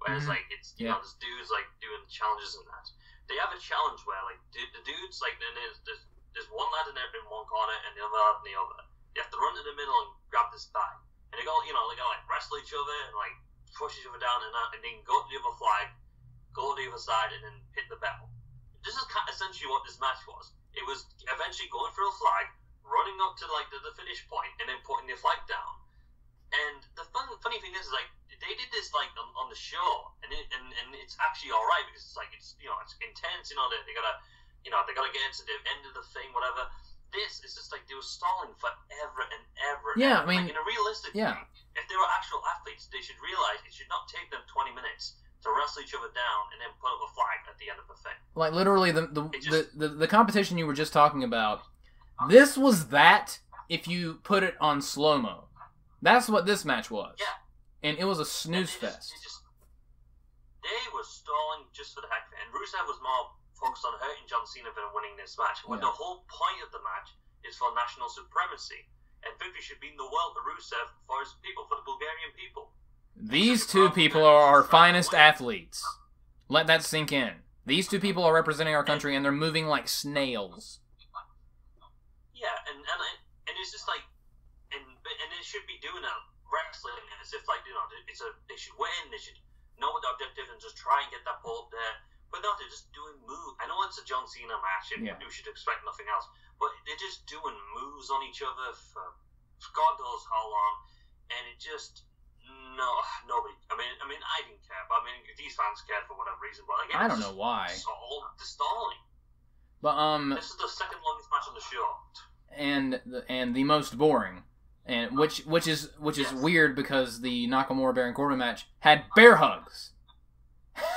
where it's like it's this dude's like doing challenges and that. They have a challenge where like the dudes like then there's one lad in one corner and the other lad in the other. You have to run to the middle and grab this bag, and they gotta like wrestle each other and like push each other down and then go to the other flag, go to the other side, and then hit the bell. This is essentially what this match was. It was eventually going through a flag, running up to like the finish point, and then putting the flag down. And the funny thing is like they did this like on the show, and it's actually all right because it's like it's intense. They gotta get into the end of the thing, whatever. This is just like they were stalling forever and ever. Yeah, I mean, like, in a realistic thing, if they were actual athletes, they should realize it should not take them 20 minutes to wrestle each other down and then put up a flag at the end of the thing. Like literally, the competition you were just talking about, this was that if you put it on slow mo. That's what this match was. Yeah. And it was a snooze fest. They were stalling just for the heck of it. And Rusev was more focused on hurting John Cena than winning this match. When the whole point of the match is for national supremacy. And victory should be in the world for Rusev, for his people, for the Bulgarian people. These two people are our finest athletes. Let that sink in. These two people are representing our country, and they're moving like snails. Yeah, and it's just like, and they should be doing that wrestling as if like they should win. They should know what the objective and just try and get that ball up there. But no, they're just doing moves. I know it's a John Cena match, and we should expect nothing else. But they're just doing moves on each other for God knows how long, and it just nobody. I mean, I didn't care, but I mean, these fans cared for whatever reason. But again, I don't know why. The stalling. But this is the second longest match on the show, and the most boring, and which is weird because the Nakamura Baron Corbin match had bear hugs.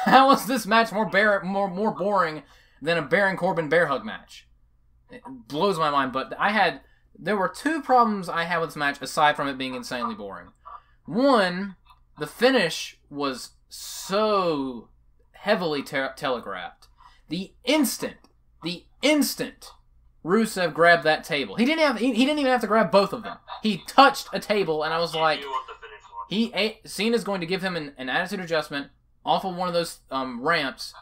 How was this match more boring than a Baron Corbin bear hug match? It blows my mind. But there were two problems I had with this match aside from it being insanely boring. One, the finish was so heavily telegraphed. The instant Rusev grabbed that table, he didn't even have to grab both of them. He touched a table, and I was like, knew what the finish was. Cena's going to give him an attitude adjustment off of one of those ramps,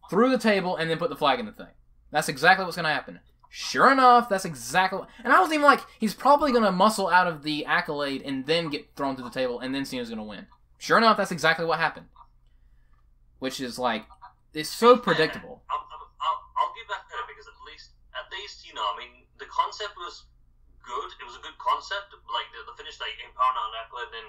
through the table, and then put the flag in the thing. That's exactly what's going to happen. Sure enough, that's exactly what... And I was even like, he's probably going to muscle out of the accolade and then get thrown through the table, and then Cena's going to win. Sure enough, that's exactly what happened. Which is like, it's so predictable. I'll give that credit, because at least, you know, I mean, the concept was good. It was a good concept. Like, the finish, like, empowering on that accolade, then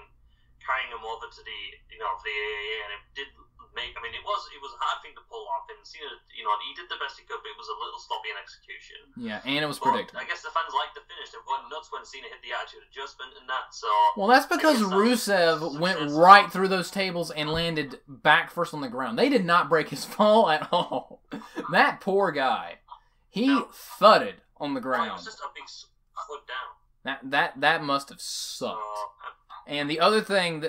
carrying him over to the, you know, for the AAA, and it did make, I mean, it was a hard thing to pull off, and Cena, you know, he did the best he could, but it was a little sloppy in execution. Yeah, and it was predictable. I guess the fans liked the finish. They went nuts when Cena hit the attitude adjustment and that, so... Well, that's because Rusev went right through those tables and landed back first on the ground. They did not break his fall at all. That poor guy. He thudded on the ground. It was just a big foot down. That must have sucked. And the other thing,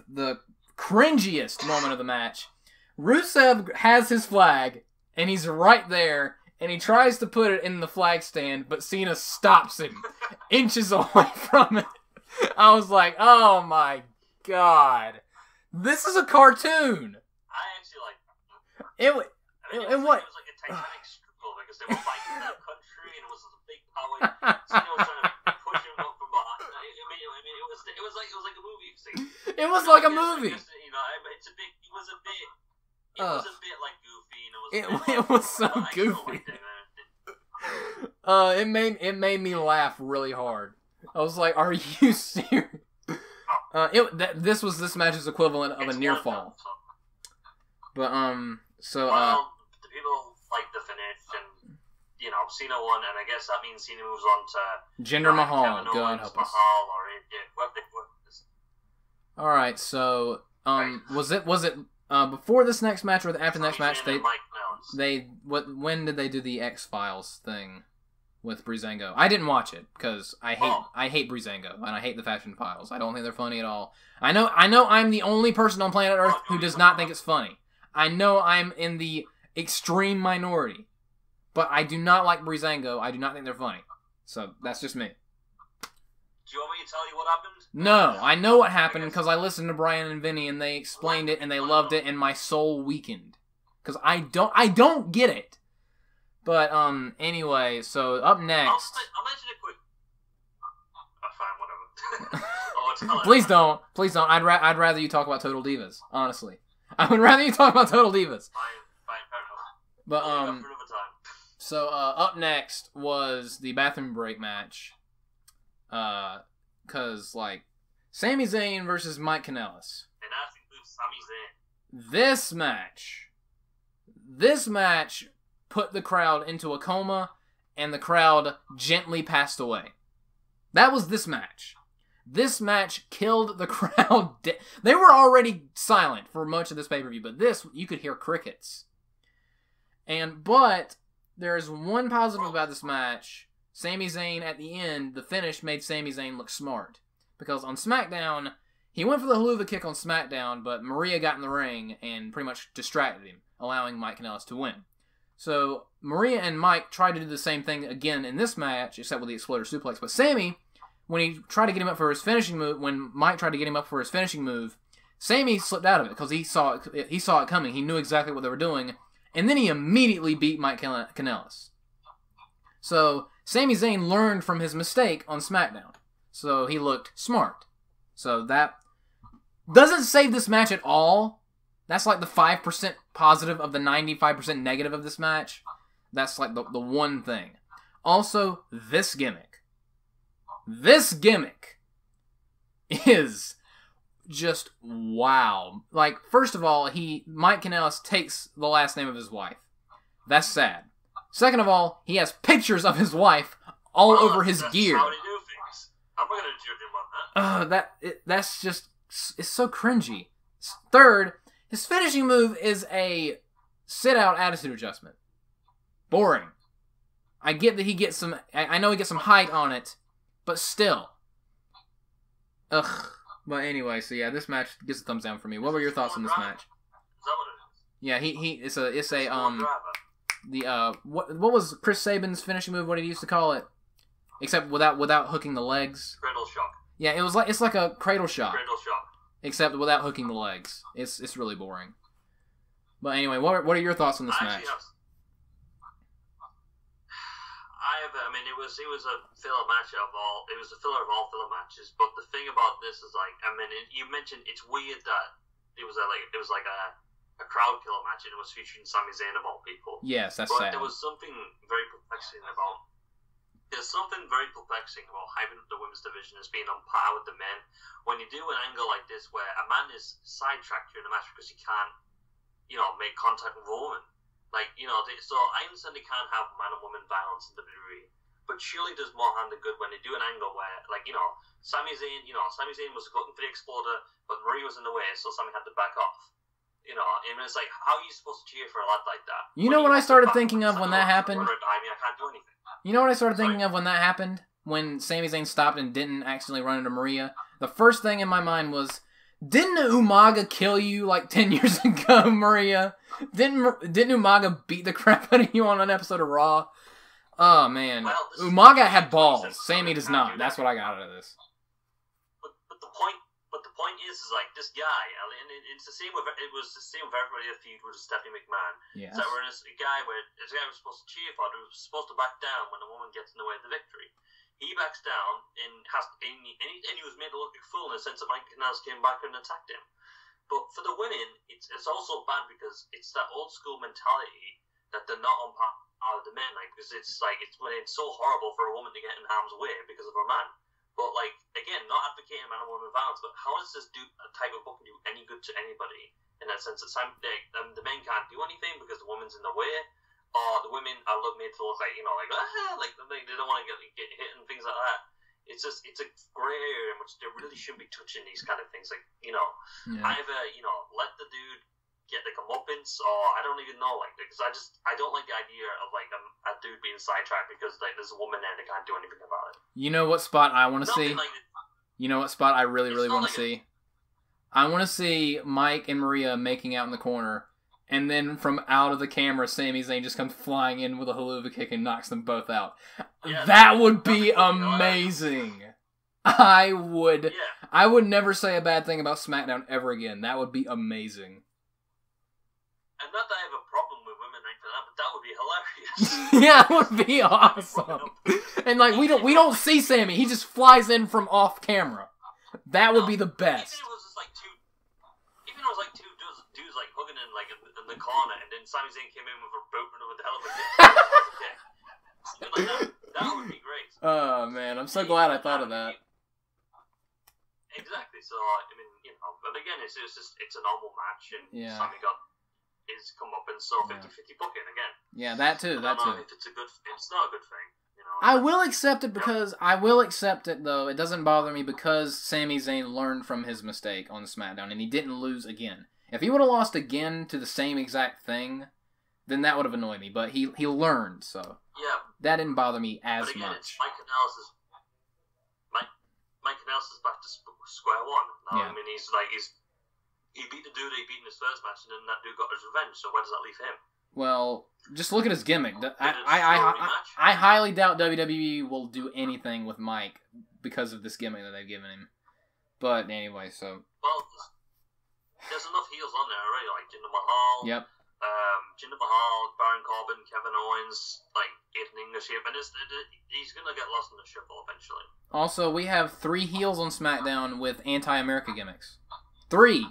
the cringiest moment of the match, Rusev has his flag, and he's right there, and he tries to put it in the flag stand, but Cena stops him inches away from it. I was like, oh my god. This is a cartoon. I actually like that. It was like a Titanic struggle, because they were fighting in that country, and it was a big power. Cena was trying to push him up from behind. It was like a movie scene. It was like a movie. You know, it was a bit like goofy, and it was so goofy. It made me laugh really hard. I was like, "Are you serious?" This match's equivalent of a near fall. But so the people like the finish, and you know, Cena won, and I guess that means Cena moves on to Jinder Mahal. God help us. All right, so was it before this next match or after the next match? When did they do the X-Files thing with Breezango? I didn't watch it because I hate Breezango, and I hate the Fashion Files. I don't think they're funny at all. I know I'm the only person on planet Earth who does not think it's funny. I know I'm in the extreme minority, but I do not like Breezango. I do not think they're funny. So that's just me. Do you want me to tell you what happened? No, I know what happened because I listened to Brian and Vinny and they explained it and they loved it and my soul weakened. Because I don't get it. But, anyway, so up next... I'll mention it quick. Fine, whatever. Please don't. I'd rather you talk about Total Divas, honestly. I would rather you talk about Total Divas. Fine, fair enough. But, for another time. So, up next was the bathroom break match. Cause, like, Sami Zayn versus Mike Kanellis. And that includes Sami Zayn. This match put the crowd into a coma, and the crowd gently passed away. That was this match. This match killed the crowd. They were already silent for much of this pay-per-view, but this, you could hear crickets. But, there's one positive about this match. Sami Zayn, at the end, the finish made Sami Zayn look smart. Because on SmackDown, he went for the haluva kick on SmackDown, but Maria got in the ring and pretty much distracted him, allowing Mike Kanellis to win. So, Maria and Mike tried to do the same thing again in this match, except with the Exploder Suplex. But Sami, when he tried to get him up for his finishing move, when Mike tried to get him up for his finishing move, Sami slipped out of it because he saw it coming. He knew exactly what they were doing. And then he immediately beat Mike Kanellis. So, Sami Zayn learned from his mistake on SmackDown. So, he looked smart. So, that doesn't save this match at all. That's like the 5% positive of the 95% negative of this match. That's like the one thing. Also, this gimmick. This gimmick is just wow. Like, first of all, Mike Kanellis takes the last name of his wife. That's sad. Second of all, he has pictures of his wife all over his gear. That's how they do things. I'm not gonna judge him on that. That's just, it's so cringy. Third, his finishing move is a sit-out attitude adjustment. Boring. I get that he gets some, I know he gets some height on it, but still. Ugh. But anyway, so yeah, this match gets a thumbs down for me. What were your thoughts on this match? Is that what it is? Yeah, it's a what was Chris Sabin's finishing move? What did he used to call it? except without hooking the legs. Cradle shock. Yeah, it's like a cradle shock. Cradle shock. Except without hooking the legs. It's really boring. But anyway, what are your thoughts on this match? I mean, it was a filler match of all. It was a filler of all filler matches. But the thing about this is like, I mean, you mentioned it's weird that it was like a crowd killer match and it was featuring Sami Zayn of all people. Yes, that's but sad. There was something very perplexing about. There's something very perplexing about having the women's division as being on par with the men. When you do an angle like this where a man is sidetracked during the match because he can't, make contact with a woman. Like, so I understand they can't have man and woman violence in WWE, but surely does more harm than good when they do an angle where, like, Sami Zayn was looking for the exploder, but Marie was in the way, so Sami had to back off. And it's like, how are you supposed to cheer for a lad like that? You know what I started thinking of when that happened? I mean, I can't do anything. You know what I started thinking of when that happened? When Sami Zayn stopped and didn't accidentally run into Maria? The first thing in my mind was, didn't Umaga kill you like 10 years ago, Maria? Didn't Umaga beat the crap out of you on an episode of Raw? Oh, man. Well, Umaga had balls. Sami does not. That's what I got out of this. But the point is like, this guy, and it's the same with everybody that feud with Stephanie McMahon. Yeah. So we're in a guy was supposed to cheer for, who was supposed to back down when the woman gets in the way of the victory. He backs down and he was made to look like a fool in the sense that Mike Kanellis came back and attacked him. But for the women, it's also bad because it's that old school mentality that they're not on par with the men. Like, because it's when it's so horrible for a woman to get in harm's way because of a man. But like, again, not advocating man and woman violence, but how does this type of booking do any good to anybody in that sense? That the men can't do anything because the woman's in the way, or the women are made to look like they don't want to get hit and things like that. It's a grey area in which they really shouldn't be touching these kind of things. Like, either let the dude get the comeuppance, or I don't even know, because I don't like the idea of like a dude being sidetracked because like there's a woman there and they can't do anything about it. You know what spot I want to see? You know what spot I really want to see? I want to see Mike and Maria making out in the corner, and then from out of the camera, Sami Zayn just comes flying in with a haluva kick and knocks them both out. Yeah, that would be amazing. I would never say a bad thing about SmackDown ever again. That would be amazing. And not that I have a problem with women like that, but that would be hilarious. Yeah, it would be awesome. And like we don't see Sami; he just flies in from off camera. That would be the best. Even if it was like two dudes like hugging in like in the corner, and then Sami Zayn came in with a boat and with the hell of a kick. Something like that would be great. Oh man, I'm so glad I thought of that. Exactly. So I mean, but again, it's a normal match, and Sami got his come up and so 50-50 booking again. Yeah, that too. That too. If it's not a good thing. I will accept it though. It doesn't bother me because Sami Zayn learned from his mistake on SmackDown and he didn't lose again. If he would have lost again to the same exact thing, then that would have annoyed me. But he learned, so that didn't bother me as but again, much. Mike Kanellis is back to square one. Now, I mean, he beat the dude he beat in his first match, and then that dude got his revenge. So where does that leave him? Well, just look at his gimmick. I highly doubt WWE will do anything with Mike because of this gimmick that they've given him. But anyway, so. Well, there's enough heels on there already, like Jinder Mahal. Yep. Jinder Mahal, Baron Corbin, Kevin Owens, like Aiden English here, but he's gonna get lost in the shuffle eventually. Also, we have 3 heels on SmackDown with anti-America gimmicks. 3.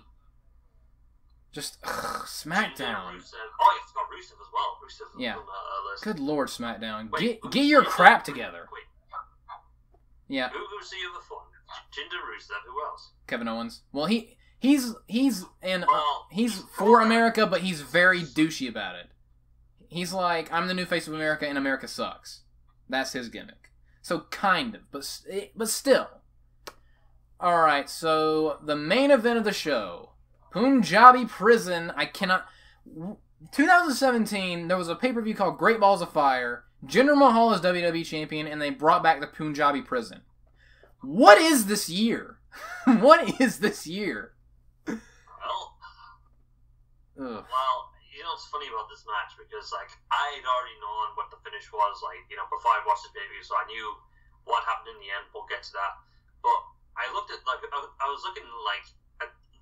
Just SmackDown. Oh, it's got Rusev as well. Rusev on that list. Good Lord, SmackDown. Get your crap together. Wait. Yeah. Who's the other one? Jinder, Rusev. Who else? Kevin Owens. Well, he's for America, but he's very douchey about it. He's like, I'm the new face of America, and America sucks. That's his gimmick. So kind of, but still. All right. So the main event of the show. Punjabi Prison, 2017, there was a pay-per-view called Great Balls of Fire. Jinder Mahal is WWE Champion, and they brought back the Punjabi Prison. What is this year? What is this year? Well, what's funny about this match, because, like, I had already known what the finish was, like, before I watched the pay-per-view, so I knew what happened in the end. We'll get to that. But I looked at I was looking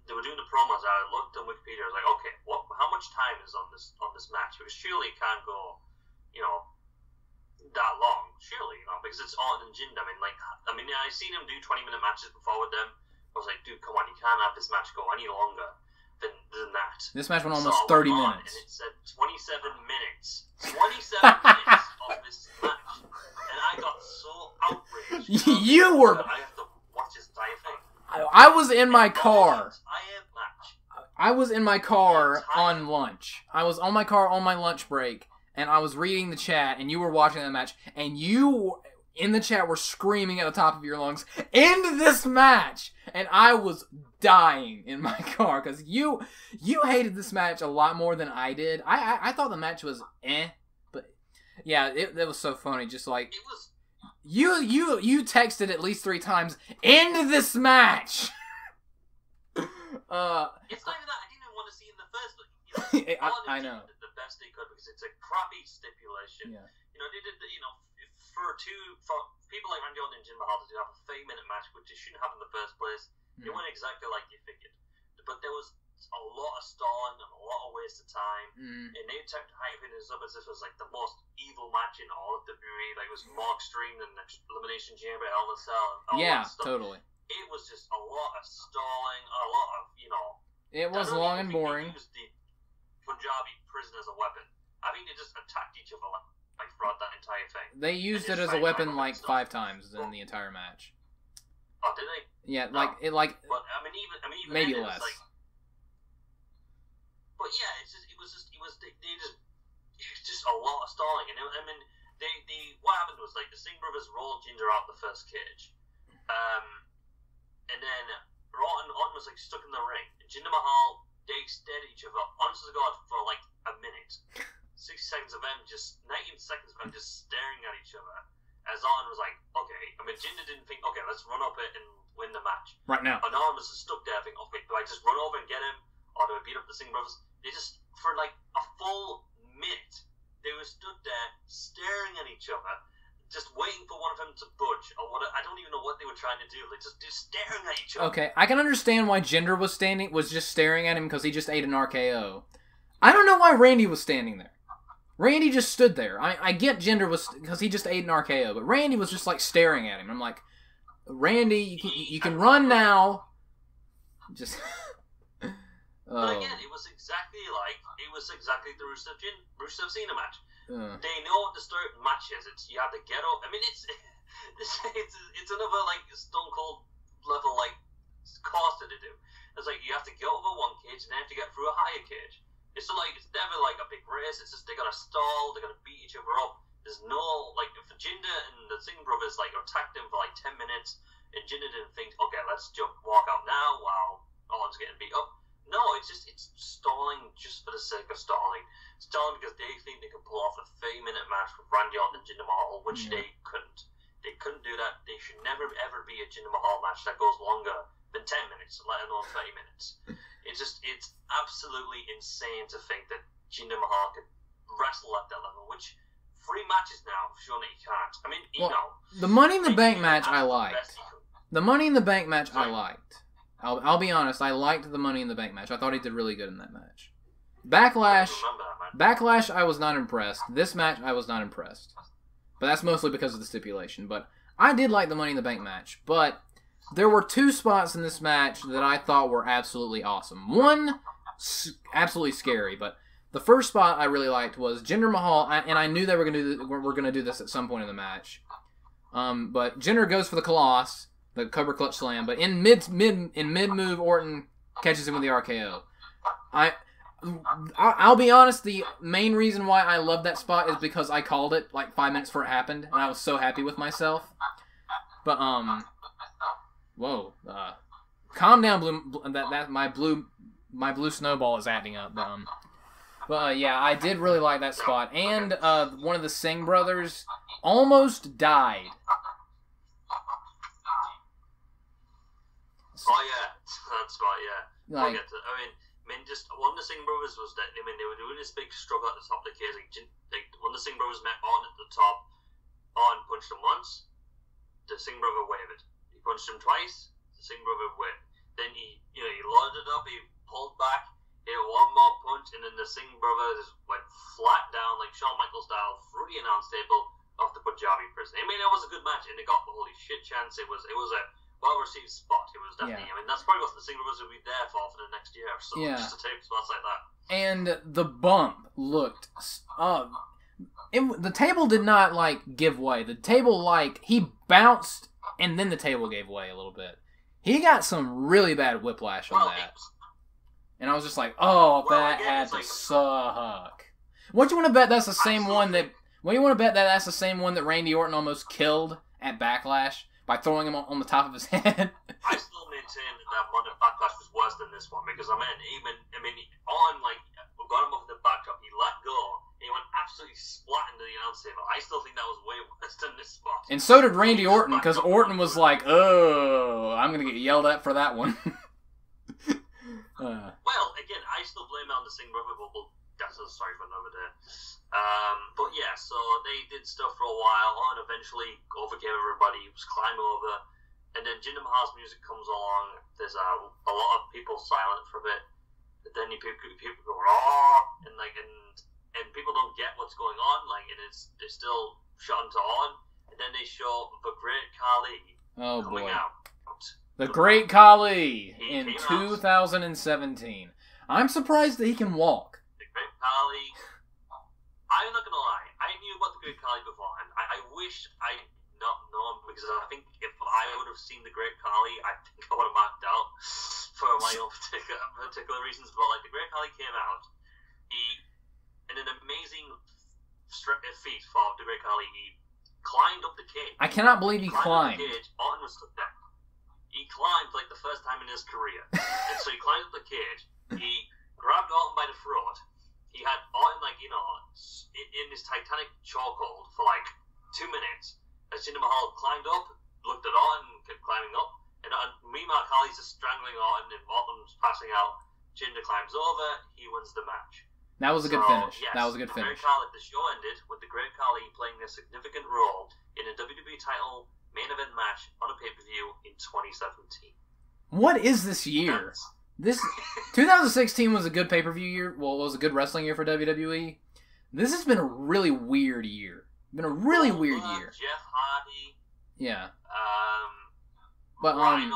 they were doing the promos. I looked on Wikipedia. I was like, okay, how much time is on this match? Because surely it can't go, that long. Surely, because it's Orton and Jinder. I seen him do 20-minute matches before with them. I was like, dude, come on, you can't have this match go any longer than that. This match went almost 30 minutes. And it said 27 minutes. 27 minutes of this match. And I got so outraged. You were... I have to watch this entire thing. I was in my car. I was in my car on lunch. I was on my car on my lunch break, and I was reading the chat, and you were watching the match, and you, in the chat, were screaming at the top of your lungs, "End this match!" And I was dying in my car, because you hated this match a lot more than I did. I thought the match was but yeah, it was so funny, just like... It was... You texted at least 3 times, "End this match!" It's not even that. I didn't even want to see it in the first place. I know. The best they could, because it's a crappy stipulation. Yeah. They did, for people like Randy Orton and Jinder Mahal to have a 30-minute match, which they shouldn't have in the first place. It went exactly like you figured. But there was a lot of stalling and a lot of waste of time. And they tried to hype it up as if it was like the most evil match in all of WWE. Like, it was more extreme than the Elimination Chamber, Hell in a Cell, and all that stuff. Totally. It was just a lot of stalling, a lot of, It was long and boring. They used the Punjabi prison as a weapon. I think they just attacked each other like throughout that entire thing. They used it as a weapon like 5 times in the entire match. Oh, did they? Yeah, no. But even maybe then, less. But yeah, it was just a lot of stalling, and what happened was like the Singh brothers rolled Jinder out the first cage, and then Orton was like stuck in the ring, and Jinder Mahal, they stared at each other, honest to God, for like a minute. 90 seconds of them just staring at each other. As Orton was like, okay, Jinder didn't think, okay, let's run up it and win the match. Right now. And Orton was just stuck there thinking, okay, do I just run over and get him? Or do I beat up the Singh brothers? They just, for like a full minute, they were stood there staring at each other, just waiting for one of them to budge, or what. I don't even know what they were trying to do. Like, just staring at each other. Okay, I can understand why Jinder was just staring at him because he just ate an RKO. I don't know why Randy was standing there. Randy just stood there. I get Jinder was because he just ate an RKO, but Randy was just like staring at him. I'm like, Randy, you can run now. Just. But again, it was exactly the Rusev Cena match. They know what the start match is. You have to get up. It's another like Stone Cold level like course that they do. It's like you have to get over one cage and then have to get through a higher cage. It's never like a big race. It's just they gotta stall. They gotta beat each other up. There's no like if Jinder and the Singh brothers like attacked him for like 10 minutes, and Jinder didn't think, okay, let's walk out now while Orton's getting beat up. No, it's stalling just for the sake of stalling. Stalling because they think they can pull off a 30-minute match with Randy Orton and Jinder Mahal, which they couldn't. They couldn't do that. They should never ever be a Jinder Mahal match that goes longer than 10 minutes, let alone 30 minutes. It's absolutely insane to think that Jinder Mahal could wrestle at that level, which 3 matches now, surely he can't. The Money in the Bank match I liked. The Money in the Bank match I liked. I'll be honest, I liked the Money in the Bank match. I thought he did really good in that match. Backlash, I was not impressed. This match, I was not impressed. But that's mostly because of the stipulation. But I did like the Money in the Bank match. But there were 2 spots in this match that I thought were absolutely awesome. One, absolutely scary. But the first spot I really liked was Jinder Mahal, and I knew they were going to do this at some point in the match. But Jinder goes for the Colossus. The Cobra Clutch Slam, but in mid move, Orton catches him with the RKO. I'll be honest, the main reason why I love that spot is because I called it like 5 minutes before it happened, and I was so happy with myself. But whoa, calm down, my blue snowball is acting up. But yeah, I did really like that spot, and one of the Singh brothers almost died. Oh yeah, that's right. Yeah, we'll get to. Just one of the Singh brothers was that. They were doing this big struggle at the top of the cage. Like when the Singh brothers met Orton at the top, Orton punched him once, the Singh brother wavered. He punched him twice. The Singh brother wavered. Then he loaded up. He pulled back, hit one more punch, and then the Singh brother just went flat down like Shawn Michaels style through the announce table off the Punjabi prison. I mean, it was a good match, and it got the holy shit chance. It was a well-received spot. It was definitely. I mean, that's probably what the Singh brothers will be there for the next year. So just to take spots like that. And the bump looked. The table did not give way. The table he bounced, and then the table gave way a little bit. He got some really bad whiplash on that. And I was just like, that had to suck. What you want to bet that's the same one that... What you want to bet that's the same one that Randy Orton almost killed at Backlash by throwing him on the top of his head? I still maintain that one at Backlash was worse than this one, because Orton got him off the backdrop, he let go, and he went absolutely splat into the announce table. I still think that was way worse than this spot. And so did Randy Orton, because Orton was like, I'm going to get yelled at for that one. Well, again, I still blame it on the Singh brother, but that's a story for another day. But yeah, so they did stuff for a while, and eventually overcame everybody. He was climbing over, and then Jinder Mahal's music comes along. There's a lot of people silent for a bit. But then people go and people don't get what's going on. They're still shot to on, and then they show the Great Khali coming out. The Great Khali in 2017. I'm surprised that he can walk. The Great Khali. I'm not gonna lie. I knew about the Great Khali beforehand. I wish I'd not known, because I think if I would have seen the Great Khali, I think I would have marked out for my own particular reasons. But the Great Khali came out, in an amazing feat for the Great Khali, he climbed up the cage. I cannot believe he climbed. Up the cage. Orton was stuck there. He climbed the first time in his career, and so he climbed up the cage. He grabbed Orton by the throat. He had Orton in his Titanic chokehold for 2 minutes. As Jinder Mahal climbed up, looked at Orton, kept climbing up, and meanwhile Khali's just strangling Orton, and Orton's passing out. Jinder climbs over, he wins the match. That was a good finish. Yes, that was a good finish. The show ended with the Great Khali playing a significant role in a WWE title main event match on a pay-per-view in 2017. What is this year? This 2016 was a good pay-per-view year. Well, it was a good wrestling year for WWE. This has been a really weird year. Jeff Hardy. Yeah. But Rhino and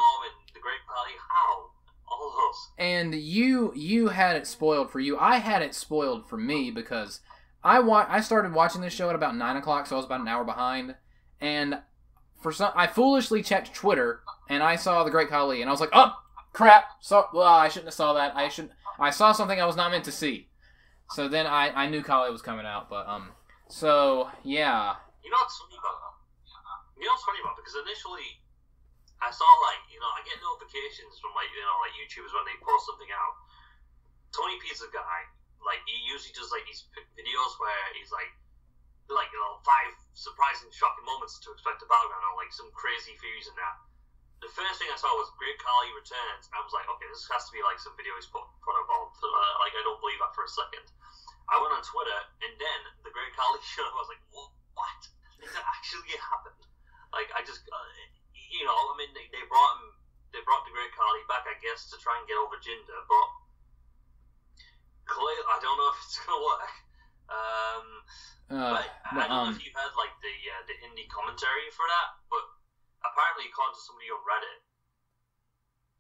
the Great Khali. How? All those. And you had it spoiled for you. I had it spoiled for me because I started watching this show at about 9 o'clock, so I was about an hour behind. And I foolishly checked Twitter, and I saw the Great Khali, and I was like, oh, crap. I shouldn't have saw that. I saw something I was not meant to see. So then I knew Khali was coming out, but so yeah. You know what's funny about? Because initially I saw I get notifications from YouTubers when they post something out. Tony P's a guy, he usually does these videos where he's 5 surprising, shocking moments to expect a Battleground, or some crazy theories in that. The first thing I saw was Great Khali returns. I was like, okay, this has to be some video he's put up on. I don't believe that for a second. I went on Twitter, and then the Great Khali showed up. I was like, what? Did that actually happen? They brought the Great Khali back, I guess, to try and get over Jinder, but clearly, I don't know if it's gonna work. But I don't know if you heard the Hindi commentary for that, but apparently, according to somebody on Reddit,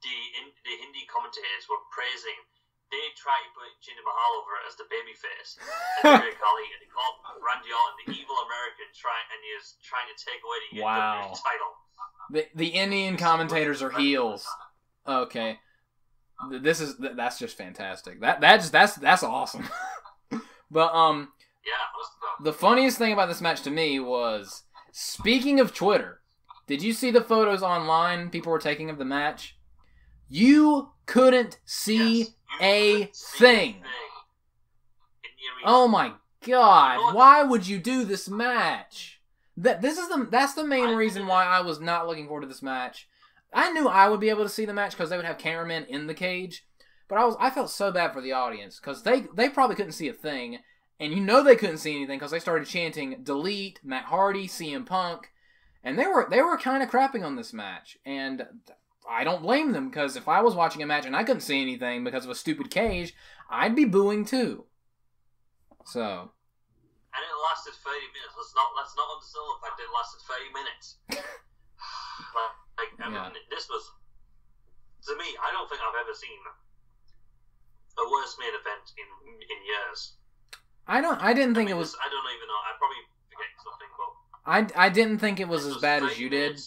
the Hindi commentators were praising. They tried to put Jinder Mahal over as the babyface, and the Great Khali, and he called Randy Orton the evil American, and he is trying to take away the WWE title. The Indian commentators are heels. Okay, that's just fantastic. That's awesome. But the funniest thing about this match to me was, speaking of Twitter, did you see the photos online people were taking of the match? You couldn't see a thing. Oh my god! Why would you do this match? That's the main reason why I was not looking forward to this match. I knew I would be able to see the match because they would have cameramen in the cage, but I felt so bad for the audience because they probably couldn't see a thing, and they couldn't see anything because they started chanting "Delete Matt Hardy, CM Punk," And they were kind of crapping on this match, and I don't blame them, because if I was watching a match and I couldn't see anything because of a stupid cage, I'd be booing too. So. And it lasted 30 minutes. Let's not undersell the fact that it lasted 30 minutes. I mean, this was, to me, I don't think I've ever seen a worse main event in years. I didn't think it was. I don't even know. I probably forget something, but. I didn't think it was as bad as you did.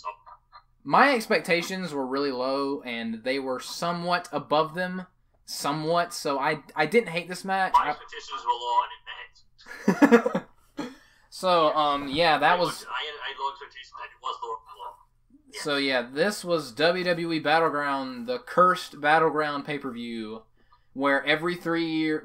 My expectations were really low, and they were somewhat above them. Somewhat, so I didn't hate this match. My expectations were low, and it met. So, yeah, that was... I had low expectations, and it was low. Yeah. So, yeah, this was WWE Battleground, the cursed Battleground pay-per-view, where every 3 years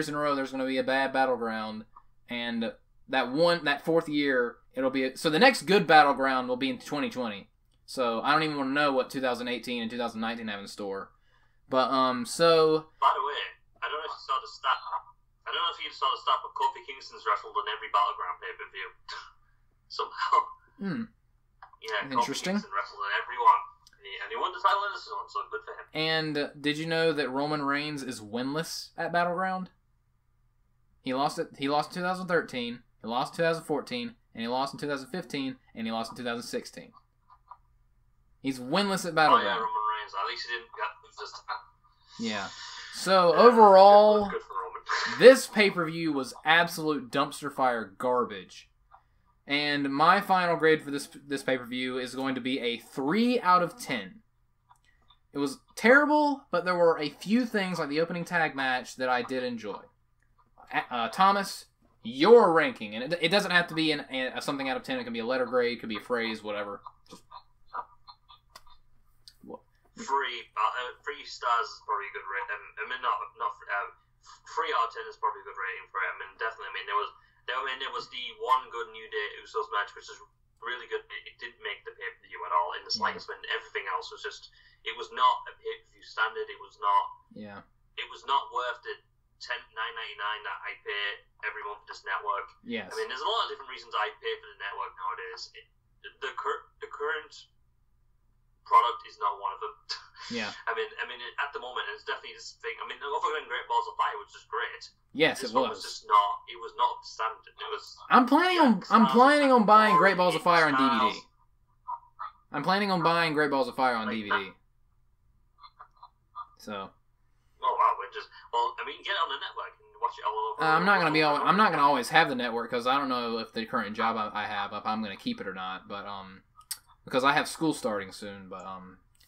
in a row there's going to be a bad Battleground, and that fourth year, it'll be... So the next good Battleground will be in 2020. So, I don't even want to know what 2018 and 2019 have in store. But, so... By the way, I don't know if you saw the stat. I don't know if you saw the stat, but Kofi Kingston's wrestled in every Battleground pay-per-view. Somehow. Yeah, Interesting. Kofi Kingston wrestled in every one. And he won the title in this one, so good for him. And did you know that Roman Reigns is winless at Battleground? He lost in 2013, he lost in 2014, and he lost in 2015, and he lost in 2016. He's winless at Battleground. Oh, yeah, Roman Reigns. At least he didn't lose this time. Yeah. So, overall, good for Roman. This pay-per-view was absolute dumpster fire garbage. And my final grade for this pay-per-view is going to be a 3 out of 10. It was terrible, but there were a few things, like the opening tag match, that I did enjoy. Thomas, your ranking, and it doesn't have to be a something out of 10. It can be a letter grade, it could be a phrase, whatever. Three stars is probably a good rating. I mean, not 3 out of 10 is probably a good rating for it. I mean, definitely. I mean, there was the one good New Day Usos match, which is really good. It didn't make the pay-per-view at all in the slightest. When everything else was just, it was not a pay-per-view standard. It was not. Yeah. It was not worth the $9.99 that I pay every month for this network. Yes. I mean, there's a lot of different reasons I pay for the network nowadays. The current product is not one of them. Yeah. I mean, at the moment, it's definitely this thing. I mean, other than Great Balls of Fire, which was great. Yes, this it was. Was just not. It was not standard. It was. I'm planning on buying Great Balls of Fire on DVD. I'm planning on buying Great Balls of Fire on DVD. So. Oh wow! I mean, get it on the network and watch it all over. I'm not gonna always have the network, because I don't know if the current job I have, if I'm gonna keep it or not. But because I have school starting soon. But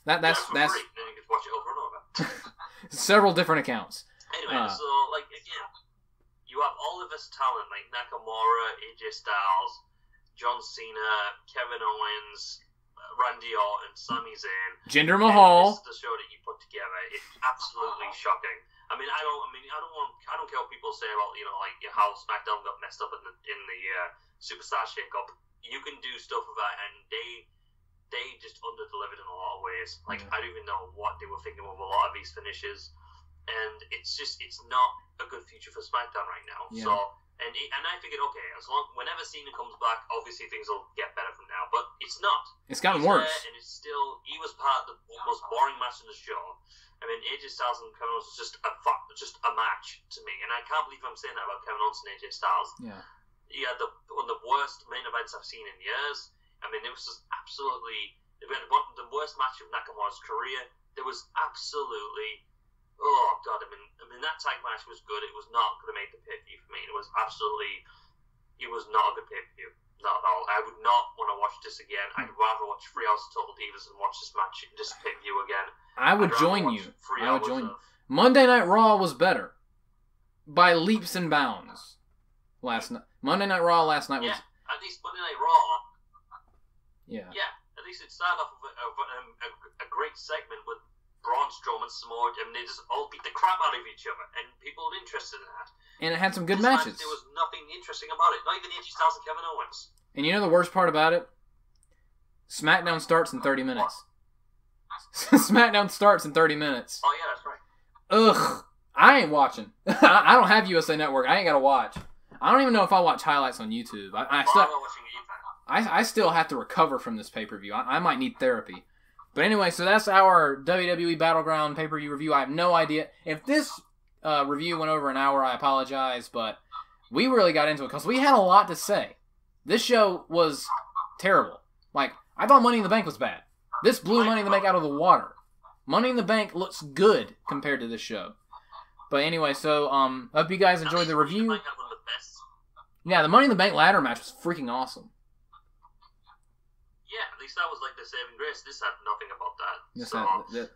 that's free. Then you can watch it over and over. Several different accounts. Anyway, so like again, you have all of this talent like Nakamura, AJ Styles, John Cena, Kevin Owens, Randy Orton, Sami Zayn. Jinder Mahal. This is the show that you put together. It's absolutely shocking. I don't care what people say about like how SmackDown got messed up in the Superstar Shake-Up. You can do stuff with that, and they just under-delivered in a lot of ways. Like, I don't even know what they were thinking with a lot of these finishes. And it's not a good future for SmackDown right now. Yeah. So, and I figured, okay, whenever Cena comes back, obviously things will get better from now. But it's not. It's gotten worse. And it's still, he was part of the most boring match in the show. I mean, AJ Styles and Kevin Owens was just a match to me. And I can't believe I'm saying that about Kevin Owens and AJ Styles. Yeah. He had one of the worst main events I've seen in years. I mean, it was just absolutely the worst match of Nakamura's career. There was absolutely, oh god. I mean that tag match was good. It was not going to make the pay-per-view for me. It was not a good pay-per-view. Not at all. I would not want to watch this again. I'd rather watch 3 hours of Total Divas than watch this pay-per-view again. I would join you. Monday Night Raw was better by leaps and bounds. Monday Night Raw last night was. Yeah, at least Monday Night Raw. Yeah. Yeah, at least it started off with a great segment with Braun Strowman, Samoa. I mean, they just all beat the crap out of each other, and people were interested in that. And it had some good matches. There was nothing interesting about it. Not even AJ Styles and Kevin Owens. And you know the worst part about it? SmackDown starts in 30 minutes. SmackDown starts in 30 minutes. Oh yeah, that's right. Ugh. I ain't watching. I don't have USA Network. I ain't gotta watch. I don't even know if I watch highlights on YouTube. I'm not watching it either. I still have to recover from this pay-per-view. I might need therapy. But anyway, so that's our WWE Battleground pay-per-view review. I have no idea. If this review went over an hour, I apologize, but we really got into it because we had a lot to say. This show was terrible. Like, I thought Money in the Bank was bad. This blew Money in the Bank out of the water. Money in the Bank looks good compared to this show. But anyway, so, hope you guys enjoyed the review. Yeah, the Money in the Bank ladder match was freaking awesome. Yeah, at least that was like the saving grace. This had nothing about that. Yes, so,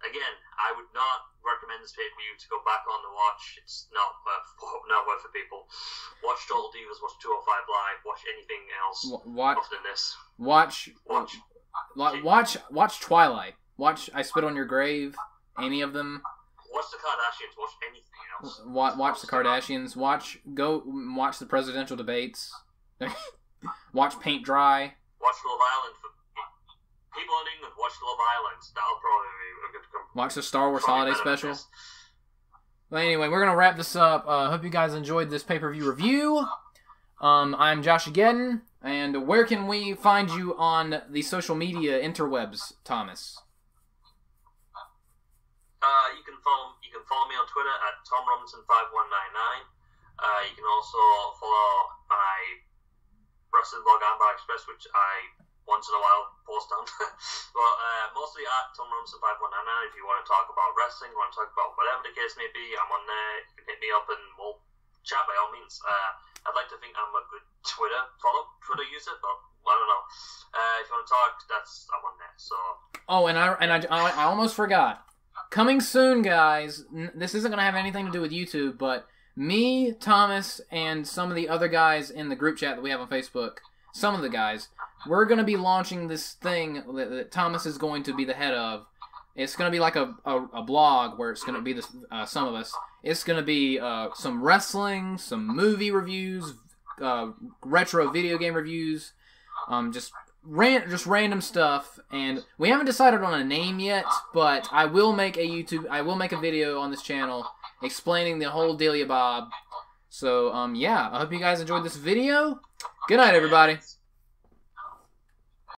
again, I would not recommend this pay-per-view to go back on to watch. It's not worth for people. Watch Total Divas, watch 205 Live, watch anything else other than this. Watch Twilight. Watch I Spit on Your Grave. Any of them. Watch the Kardashians. Watch anything else. Watch the Kardashians. Watch the presidential debates. Watch Paint Dry. Watch Love Island. For people in England, watch Love Island. That'll probably be a good come. Watch the Star Wars Holiday Special. But anyway, we're gonna wrap this up. Hope you guys enjoyed this pay-per-view review. I'm JoshAgeddon, and where can we find you on the social media interwebs, Thomas? You can follow me on Twitter at TomRobinson5199. You can also follow my wrestling blog Armbar Express, which I once in a while post on. But mostly at TomRobinson5199. If you want to talk about wrestling, want to talk about whatever the case may be, I'm on there. You can hit me up and we'll chat by all means. I'd like to think I'm a good Twitter user, but I don't know. If you want to talk, I'm on there. So. Oh, and I almost forgot. Coming soon, guys. This isn't going to have anything to do with YouTube, but me, Thomas, and some of the other guys in the group chat that we have on Facebook, some of the guys, we're going to be launching this thing that Thomas is going to be the head of. It's going to be like a blog where it's going to be some of us. It's going to be some wrestling, some movie reviews, retro video game reviews, just random stuff, and we haven't decided on a name yet, but I will make a video on this channel explaining the whole dealy bob. So, yeah, I hope you guys enjoyed this video. Good night, everybody.